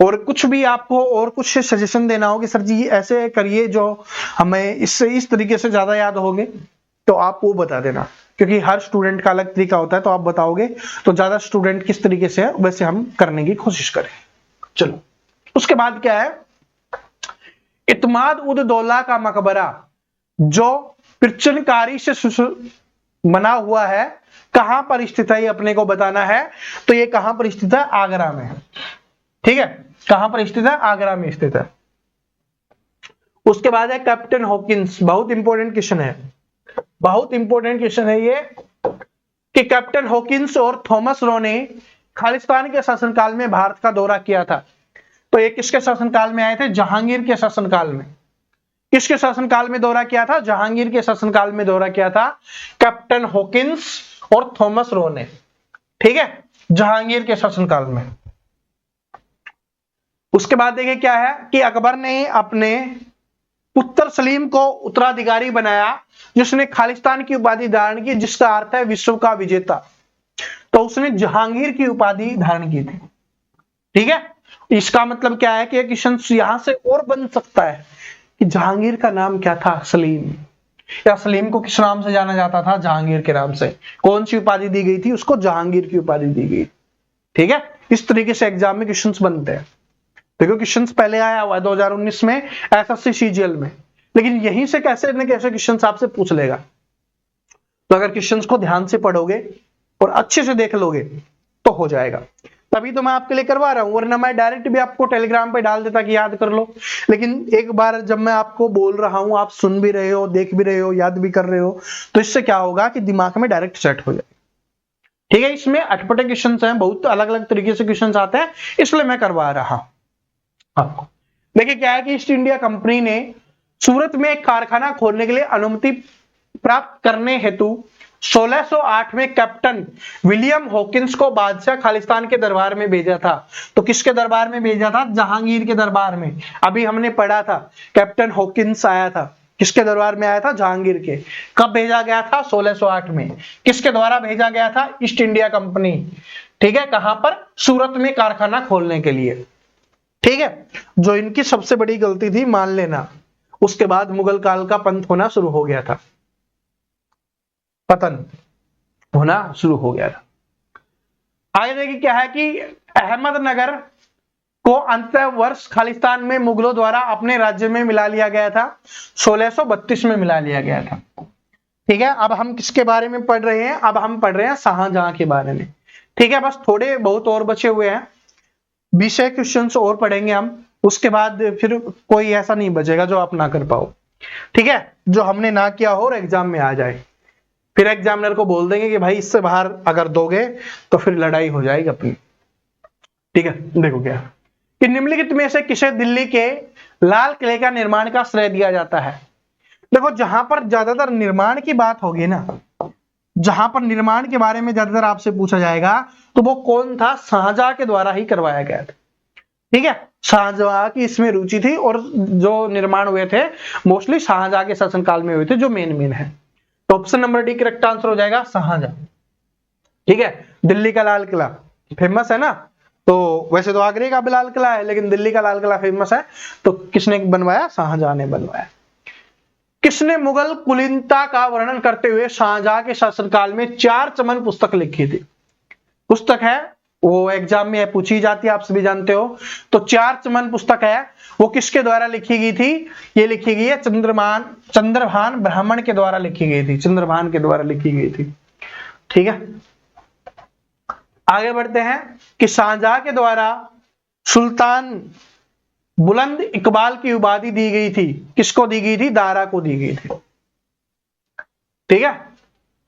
Speaker 1: और कुछ भी आपको और कुछ सजेशन देना हो कि सर जी ऐसे करिए जो हमें इससे इस तरीके से ज्यादा याद होंगे, तो आप वो बता देना, क्योंकि हर स्टूडेंट का अलग तरीका होता है। तो आप बताओगे तो ज्यादा स्टूडेंट किस तरीके से है वैसे हम करने की कोशिश करें। चलो, उसके बाद क्या है, इत्माद उद दौला का मकबरा जो पिरचनकारी से बना हुआ है, कहां पर स्थित है, ये अपने को बताना है। तो ये कहां पर स्थित है, आगरा में। ठीक है, कहां पर स्थित है, आगरा में स्थित है। उसके बाद है कैप्टन हॉकिंस, बहुत इंपॉर्टेंट क्वेश्चन है, बहुत इंपॉर्टेंट क्वेश्चन है ये, कि कैप्टन हॉकिंस और थॉमस रो ने खालिस्तान के शासनकाल में भारत का दौरा किया था। तो ये किसके शासनकाल में आए थे, जहांगीर के शासनकाल में। किसके शासनकाल में दौरा किया था? जहांगीर के शासनकाल में दौरा किया था कैप्टन हॉकिंस और थॉमस रो ने। ठीक है, जहांगीर के शासनकाल में। उसके बाद देखिए क्या है कि अकबर ने अपने पुत्र सलीम को उत्तराधिकारी बनाया, जिसने खालिस्तान की उपाधि धारण की, जिसका अर्थ है विश्व का विजेता। तो उसने जहांगीर की उपाधि धारण की थी। ठीक है, इसका मतलब क्या है कि एक क्वेश्चन यहां से और बन सकता है कि जहांगीर का नाम क्या था? सलीम। या सलीम को किस नाम से जाना जाता था? जहांगीर के नाम से। कौन सी उपाधि दी गई थी उसको? जहांगीर की उपाधि दी गई। ठीक है, इस तरीके से एग्जाम में क्वेश्चंस बनते हैं। देखो क्वेश्चंस पहले आया हुआ है 2019 में एसएससी सीजीएल में, लेकिन यहीं से कैसे न कैसे क्वेश्चंस आपसे पूछ लेगा। तो अगर क्वेश्चंस को ध्यान से पढ़ोगे और अच्छे से देख लोगे तो हो जाएगा। तभी तो मैं आपके लिए करवा रहा हूं, वरना मैं डायरेक्ट भी आपको टेलीग्राम पे डाल देता कि याद कर लो। लेकिन एक बार जब मैं आपको बोल रहा हूं, आप सुन भी रहे हो, देख भी रहे हो, याद भी कर रहे हो, तो इससे क्या होगा कि दिमाग में डायरेक्ट सेट हो जाएगा। ठीक है, इसमें अटपटे क्वेश्चन हैं, बहुत अलग अलग तरीके से क्वेश्चन आते हैं, इसलिए मैं करवा रहा हूं आपको। देखिए क्या है कि ईस्ट इंडिया कंपनी ने सूरत में एक कारखाना खोलने के लिए अनुमति प्राप्त करने हेतु 1608 में कैप्टन विलियम हॉकिंस को बादशाह खालिस्तान के दरबार में भेजा था। तो किसके दरबार में भेजा था? जहांगीर के दरबार में। अभी हमने पढ़ा था कैप्टन हॉकिंस आया था, किसके दरबार में आया था? जहांगीर के। कब भेजा गया था? 1608 में। किसके द्वारा भेजा गया था? East India company. ठीक है, कहां पर? सूरत में कारखाना खोलने के लिए। ठीक है, जो इनकी सबसे बड़ी गलती थी मान लेना। उसके बाद मुगल काल का पंथ होना शुरू हो गया था, पतन होना शुरू हो गया था। आगे देखिए क्या है कि अहमदनगर को अंततः वर्ष खालिस्तान में मुगलों द्वारा अपने राज्य में मिला लिया गया था। 1632 में मिला लिया गया था। ठीक है, अब हम किसके बारे में पढ़ रहे हैं? अब हम पढ़ रहे हैं शाहजहां के बारे में। ठीक है, बस थोड़े बहुत और बचे हुए हैं, 20 क्वेश्चन और पढ़ेंगे हम। उसके बाद फिर कोई ऐसा नहीं बचेगा जो आप ना कर पाओ। ठीक है, जो हमने ना किया हो और एग्जाम में आ जाए, फिर एग्जामिनर को बोल देंगे कि भाई इससे बाहर अगर दोगे तो फिर लड़ाई हो जाएगी अपनी। ठीक है, देखो क्या कि निम्नलिखित में से किसे दिल्ली के लाल किले का निर्माण का श्रेय दिया जाता है? देखो जहां पर ज्यादातर निर्माण की बात होगी ना, जहां पर निर्माण के बारे में ज्यादातर आपसे पूछा जाएगा, तो वो कौन था? शाहजहां के द्वारा ही करवाया गया था। ठीक है, शाहजहां की इसमें रुचि थी और जो निर्माण हुए थे मोस्टली शाहजहां के शासनकाल में हुए थे, जो मेन है। तो option number D correct answer हो जाएगा शाहजहां। ठीक है, दिल्ली का लाल किला फेमस है ना, तो वैसे तो आगरे का भी लाल किला है, लेकिन दिल्ली का लाल किला फेमस है। तो किसने बनवाया? शाहजहां ने बनवाया। किसने मुगल कुलीनता का वर्णन करते हुए शाहजहां के शासनकाल में 4 चमन पुस्तक लिखी थी? पुस्तक है, वो एग्जाम में पूछी जाती है, आप सभी जानते हो। तो 4 चमन पुस्तक है, वो किसके द्वारा लिखी गई थी? ये लिखी गई है चंद्रभान ब्राह्मण के द्वारा लिखी गई थी। चंद्रभान के द्वारा लिखी गई थी। ठीक है, आगे बढ़ते हैं कि शाहजहां के द्वारा सुल्तान बुलंद इकबाल की उपाधि दी गई थी। किसको दी गई थी? दारा को दी गई थी। ठीक है,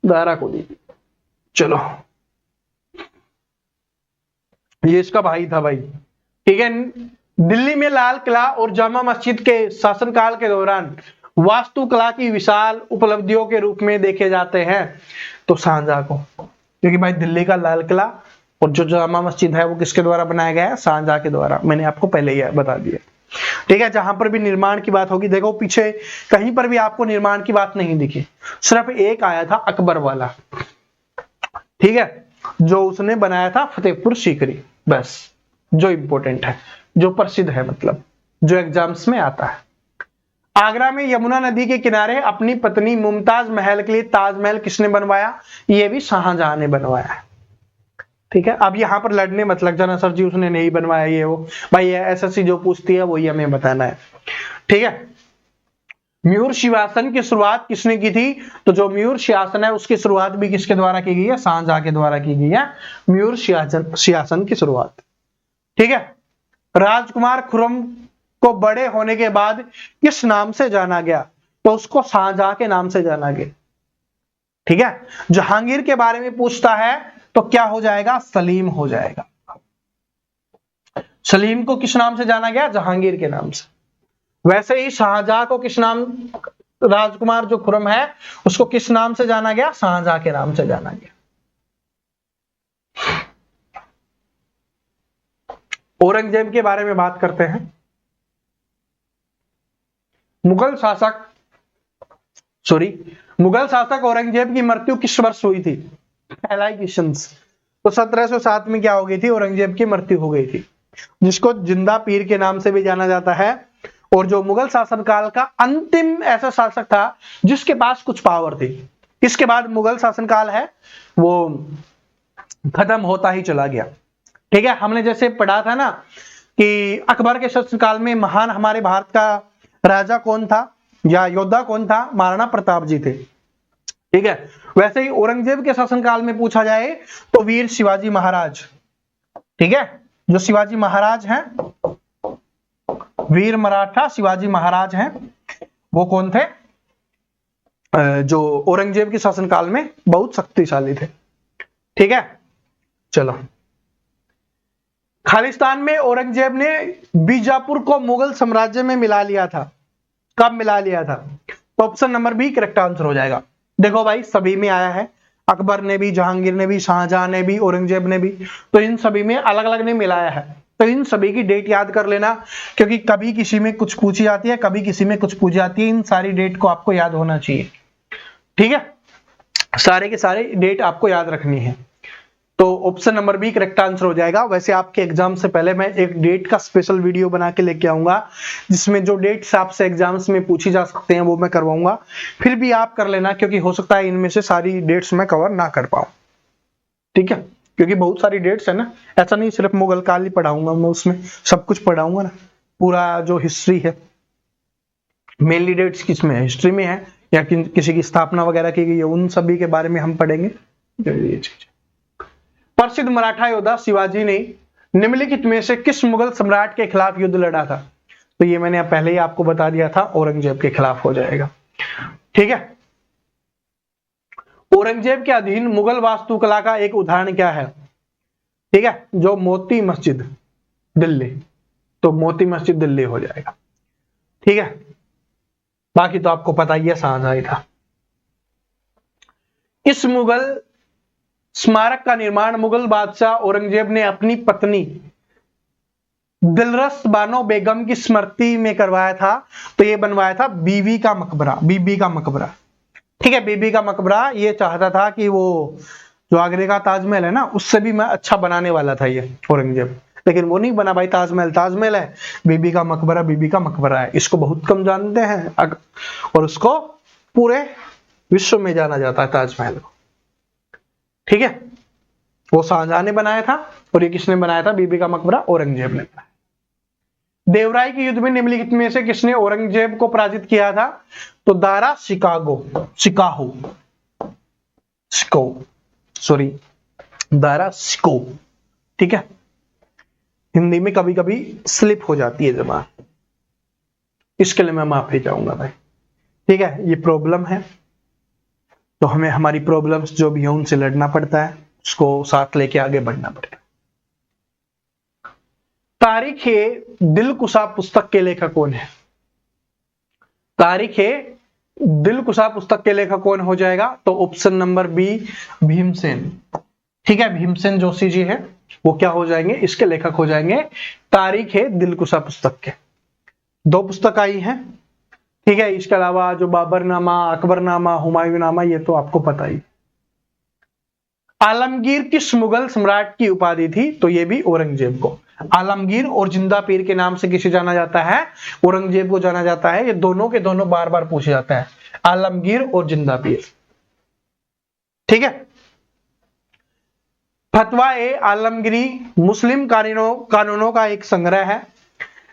Speaker 1: दारा को दी गई। चलो, ये इसका भाई था भाई। ठीक है, दिल्ली में लाल किला और जामा मस्जिद के शासनकाल के दौरान वास्तुकला की विशाल उपलब्धियों के रूप में देखे जाते हैं तो शाहजहां को, क्योंकि भाई दिल्ली का लाल किला और जो जामा मस्जिद है वो किसके द्वारा बनाया गया है? शाहजहां के द्वारा। मैंने आपको पहले ही बता दिया। ठीक है, जहां पर भी निर्माण की बात होगी, देखो पीछे कहीं पर भी आपको निर्माण की बात नहीं दिखी, सिर्फ एक आया था अकबर वाला। ठीक है, जो उसने बनाया था फतेहपुर सीकरी, बस जो इंपॉर्टेंट है, जो प्रसिद्ध है, मतलब जो एग्जाम्स में आता है। आगरा में यमुना नदी के किनारे अपनी पत्नी मुमताज महल के लिए ताजमहल किसने बनवाया? ये भी शाहजहां ने बनवाया है। ठीक है, अब यहां पर लड़ने मत लग जाना सर जी उसने नहीं बनवाया ये वो, भाई एसएससी जो पूछती है वही हमें बताना है। ठीक है, मयूर सिंहासन की शुरुआत किसने की थी? तो जो मयूर सिंहासन है उसकी शुरुआत भी किसके द्वारा की गई है? शाहजहां के द्वारा की गई है मयूर सिंहासन की शुरुआत। ठीक है, राजकुमार खुर्रम को बड़े होने के बाद किस नाम से जाना गया? तो उसको शाहजहां के नाम से जाना गया। ठीक है, जहांगीर के बारे में पूछता है तो क्या हो जाएगा? सलीम हो जाएगा। सलीम को किस नाम से जाना गया? जहांगीर के नाम से। वैसे ही शाहजहां को किस नाम, राजकुमार जो खुर्रम है उसको किस नाम से जाना गया, शाहजहां के नाम से जाना गया। औरंगजेब के बारे में बात करते हैं। मुगल शासक औरंगजेब की मृत्यु किस वर्ष हुई थी, पहला ही क्वेश्चन। तो 1707 में क्या हो गई थी, औरंगजेब की मृत्यु हो गई थी, जिसको जिंदा पीर के नाम से भी जाना जाता है। और जो मुगल शासनकाल का अंतिम ऐसा शासक था जिसके पास कुछ पावर थी। इसके बाद मुगल शासनकाल है वो खत्म होता ही चला गया। ठीक है, हमने जैसे पढ़ा था ना कि अकबर के शासनकाल में महान हमारे भारत का राजा कौन था या योद्धा कौन था, महाराणा प्रताप जी थे। ठीक है, वैसे ही औरंगजेब के शासनकाल में पूछा जाए तो वीर शिवाजी महाराज। ठीक है, जो शिवाजी महाराज हैं, वीर मराठा शिवाजी महाराज हैं, वो कौन थे, जो औरंगजेब के शासनकाल में बहुत शक्तिशाली थे। ठीक है, चलो। खालिस्तान में औरंगजेब ने बीजापुर को मुगल साम्राज्य में मिला लिया था। कब मिला लिया था, तो option number B correct answer हो जाएगा। देखो भाई, सभी में आया है, अकबर ने भी, जहांगीर ने भी, शाहजहां ने भी, औरंगजेब ने भी, तो इन सभी में अलग अलग ने मिलाया है। तो इन सभी की डेट याद कर लेना, क्योंकि कभी किसी में कुछ पूछी जाती है, कभी किसी में कुछ पूछी जाती है। इन सारी डेट को आपको याद होना चाहिए। ठीक है, सारे के सारे डेट आपको याद रखनी है। तो option number B correct answer हो जाएगा। वैसे आपके एग्जाम से पहले मैं एक डेट का स्पेशल वीडियो बना के लेके आऊंगा, जिसमें जो डेट्स आपसे एग्जाम्स में पूछी जा सकते हैं वो मैं करवाऊंगा। फिर भी आप कर लेना, क्योंकि हो सकता है इनमें से सारी डेट्स मैं कवर ना कर पाऊं। ठीक है, क्योंकि बहुत सारी डेट्स है ना, ऐसा नहीं सिर्फ मुगल काल ही पढ़ाऊंगा मैं, उसमें सब कुछ पढ़ाऊंगा ना, पूरा जो हिस्ट्री है। मेनली डेट्स किसमें है, हिस्ट्री में है, या किसी की स्थापना वगैरह की गई है, उन सभी के बारे में हम पढ़ेंगे। ये चीज, प्रसिद्ध मराठा योद्धा शिवाजी ने निम्नलिखित में से किस मुगल सम्राट के खिलाफ युद्ध लड़ा था, तो ये मैंने पहले ही आपको बता दिया था, औरंगजेब के खिलाफ हो जाएगा। ठीक है, औरंगजेब के अधीन मुगल वास्तुकला का एक उदाहरण क्या है, ठीक है, जो मोती मस्जिद दिल्ली, तो मोती मस्जिद दिल्ली हो जाएगा। ठीक है, बाकी तो आपको पता ही है, शाहजहां ही था। इस मुगल स्मारक का निर्माण मुगल बादशाह औरंगजेब ने अपनी पत्नी दिलरस बानो बेगम की स्मृति में करवाया था। तो ये बनवाया था बीबी का मकबरा, बीबी का मकबरा। ठीक है, बीबी का मकबरा ये चाहता था कि वो जो आगरे का ताजमहल है ना, उससे भी मैं अच्छा बनाने वाला था ये औरंगजेब, लेकिन वो नहीं बना भाई। ताजमहल ताजमहल है, बीबी का मकबरा बीबी का मकबरा है। इसको बहुत कम जानते हैं, और उसको पूरे विश्व में जाना जाता है ताजमहल को। ठीक है, वो शाहजहां ने बनाया था, और ये किसने बनाया था, बीबी का मकबरा औरंगजेब ने बनाया। देवराय के युद्ध में निम्नलिखित में से किसने औरंगजेब को पराजित किया था, तो दारा दारा शिको। ठीक है, हिंदी में कभी कभी स्लिप हो जाती है जबान, इसके लिए मैं माफी चाहूंगा भाई। ठीक है, ये प्रॉब्लम है, तो हमें हमारी प्रॉब्लम्स जो भी है उनसे लड़ना पड़ता है, उसको साथ लेके आगे बढ़ना पड़ेगा। तारीख-ए-दिलकुशा पुस्तक के लेखक कौन है, तारीख-ए-दिलकुशा पुस्तक के लेखक कौन हो जाएगा, तो ऑप्शन नंबर बी भीमसेन। ठीक है, भीमसेन जोशी जी है, वो क्या हो जाएंगे, इसके लेखक हो जाएंगे तारीख-ए-दिलकुशा पुस्तक के। 2 पुस्तक आई हैं। ठीक है, इसके अलावा जो बाबरनामा, अकबरनामा, हुमायूंनामा, ये तो आपको पता ही। आलमगीर किस मुगल सम्राट की उपाधि थी, तो ये भी औरंगजेब को। आलमगीर और जिंदा पीर के नाम से किसे जाना जाता है, औरंगजेब को जाना जाता है। ये दोनों के दोनों बार बार पूछे जाता है, आलमगीर और जिंदा पीर। ठीक है, फतवा-ए-आलमगीरी मुस्लिम कानूनों का एक संग्रह है।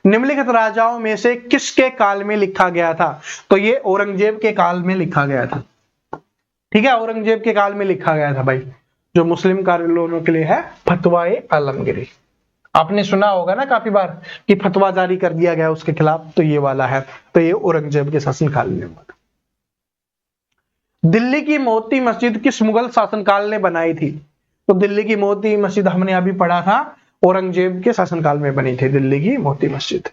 Speaker 1: निम्नलिखित राजाओं में से किसके काल में लिखा गया था, तो ये औरंगजेब के काल में लिखा गया था। ठीक है, औरंगजेब के काल में लिखा गया था भाई, जो मुस्लिम कानूनों के लिए है, फतवा-ए-आलमगीरी। आपने सुना होगा ना काफी बार कि फतवा जारी कर दिया गया उसके खिलाफ, तो ये वाला है, तो ये औरंगजेब के शासनकाल में हुआ था। दिल्ली की मोती मस्जिद किस मुगल शासनकाल ने बनाई थी, तो दिल्ली की मोती मस्जिद हमने अभी पढ़ा था, औरंगजेब के शासनकाल में बनी थी दिल्ली की मोती मस्जिद।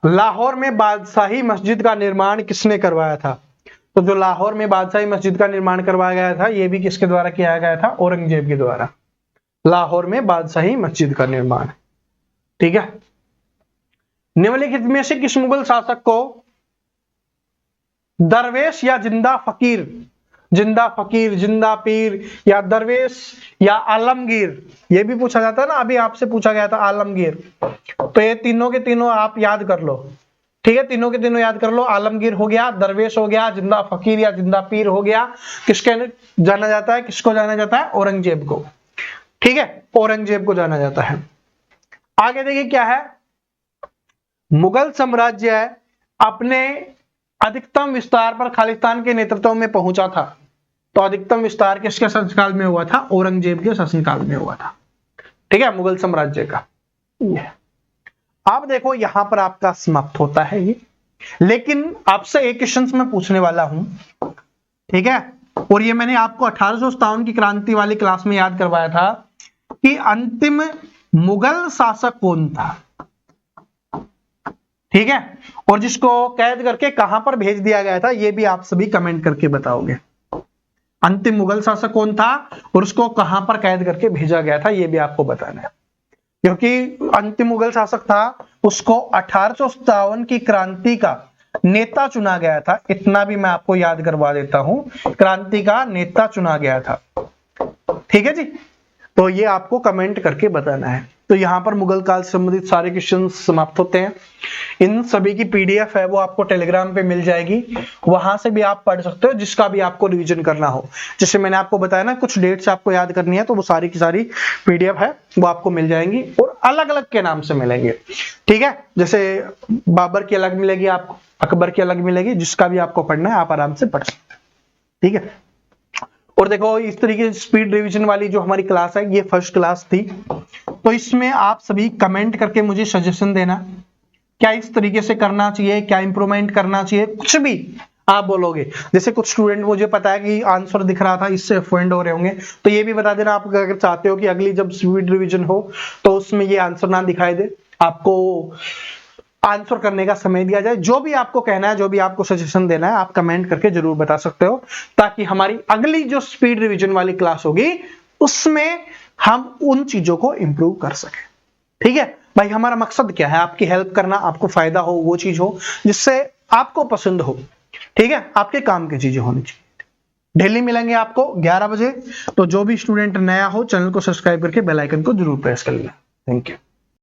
Speaker 1: लाहौर में बादशाही मस्जिद का निर्माण किसने करवाया था? तो जो लाहौर में बादशाही मस्जिद का निर्माण करवाया गया था, यह भी किसके द्वारा किया गया था? औरंगजेब के द्वारा। लाहौर में बादशाही मस्जिद का निर्माण, ठीक है। निम्नलिखित में से किस मुगल शासक को दरवेश या जिंदा फकीर, जिंदा पीर या दरवेश या आलमगीर, ये भी पूछा जाता है ना, अभी आपसे पूछा गया था आलमगीर, तो ये तीनों के तीनों आप याद कर लो, ठीक है, तीनों के तीनों याद कर लो। आलमगीर हो गया, दरवेश हो गया, जिंदा फकीर या जिंदा पीर हो गया। किसके जाना जाता है? किसको जाना जाता है? औरंगजेब को, ठीक है, औरंगजेब को जाना जाता है। आगे देखिए क्या है, मुगल साम्राज्य अपने अधिकतम विस्तार पर खालिस्तान के नेतृत्व में पहुंचा था। तो अधिकतम विस्तार किसके शासनकाल में हुआ था? औरंगजेब के शासनकाल में हुआ था, ठीक है, मुगल साम्राज्य का। अब देखो यहां पर आपका समाप्त होता है ये, लेकिन आपसे एक क्वेश्चन मैं पूछने वाला हूं, ठीक है, और ये मैंने आपको 1857 की क्रांति वाली क्लास में याद करवाया था कि अंतिम मुगल शासक कौन था, ठीक है, और जिसको कैद करके कहां पर भेज दिया गया था, ये भी आप सभी कमेंट करके बताओगे। अंतिम मुगल शासक कौन था और उसको कहां पर कैद करके भेजा गया था, ये भी आपको बताना है, क्योंकि अंतिम मुगल शासक था, उसको 1857 की क्रांति का नेता चुना गया था। इतना भी मैं आपको याद करवा देता हूं, क्रांति का नेता चुना गया था, ठीक है जी। तो ये आपको कमेंट करके बताना है। तो यहां पर मुगल काल से संबंधित सारे क्वेश्चन समाप्त होते हैं। इन सभी की पीडीएफ है वो आपको टेलीग्राम पे मिल जाएगी, वहां से भी आप पढ़ सकते हो, जिसका भी आपको रिवीजन करना हो। जैसे मैंने आपको बताया ना, कुछ डेट्स आपको याद करनी है, तो वो सारी की सारी पीडीएफ है वो आपको मिल जाएंगी, और अलग अलग के नाम से मिलेंगे, ठीक है। जैसे बाबर की अलग मिलेगी आपको, अकबर की अलग मिलेगी, जिसका भी आपको पढ़ना है आप आराम से पढ़ सकते हैं, ठीक है। और देखो इस तरीके से स्पीड रिवीजन वाली जो हमारी क्लास है, ये फर्स्ट क्लास थी, तो इसमें आप सभी कमेंट करके मुझे सजेशन देना, क्या इस तरीके से करना चाहिए, क्या इंप्रूवमेंट करना चाहिए, कुछ भी आप बोलोगे। जैसे कुछ स्टूडेंट, मुझे पता है कि आंसर दिख रहा था, इससे ऑफेंड हो रहे होंगे, तो ये भी बता देना आप अगर चाहते हो कि अगली जब स्पीड रिवीजन हो तो उसमें ये आंसर ना दिखाई दे, आपको आंसर करने का समय दिया जाए। जो भी आपको कहना है, जो भी आपको सजेशन देना है, आप कमेंट करके जरूर बता सकते हो, ताकि हमारी अगली जो स्पीड रिवीजन वाली क्लास होगी उसमें हम उन चीजों को इंप्रूव कर सके, ठीक है भाई। हमारा मकसद क्या है? आपकी हेल्प करना, आपको फायदा हो, वो चीज हो जिससे आपको पसंद हो, ठीक है, आपके काम की चीजें होनी चाहिए। डेली मिलेंगे आपको 11 बजे। तो जो भी स्टूडेंट नया हो, चैनल को सब्सक्राइब करके बेल आइकन को जरूर प्रेस कर लेना। Thank you.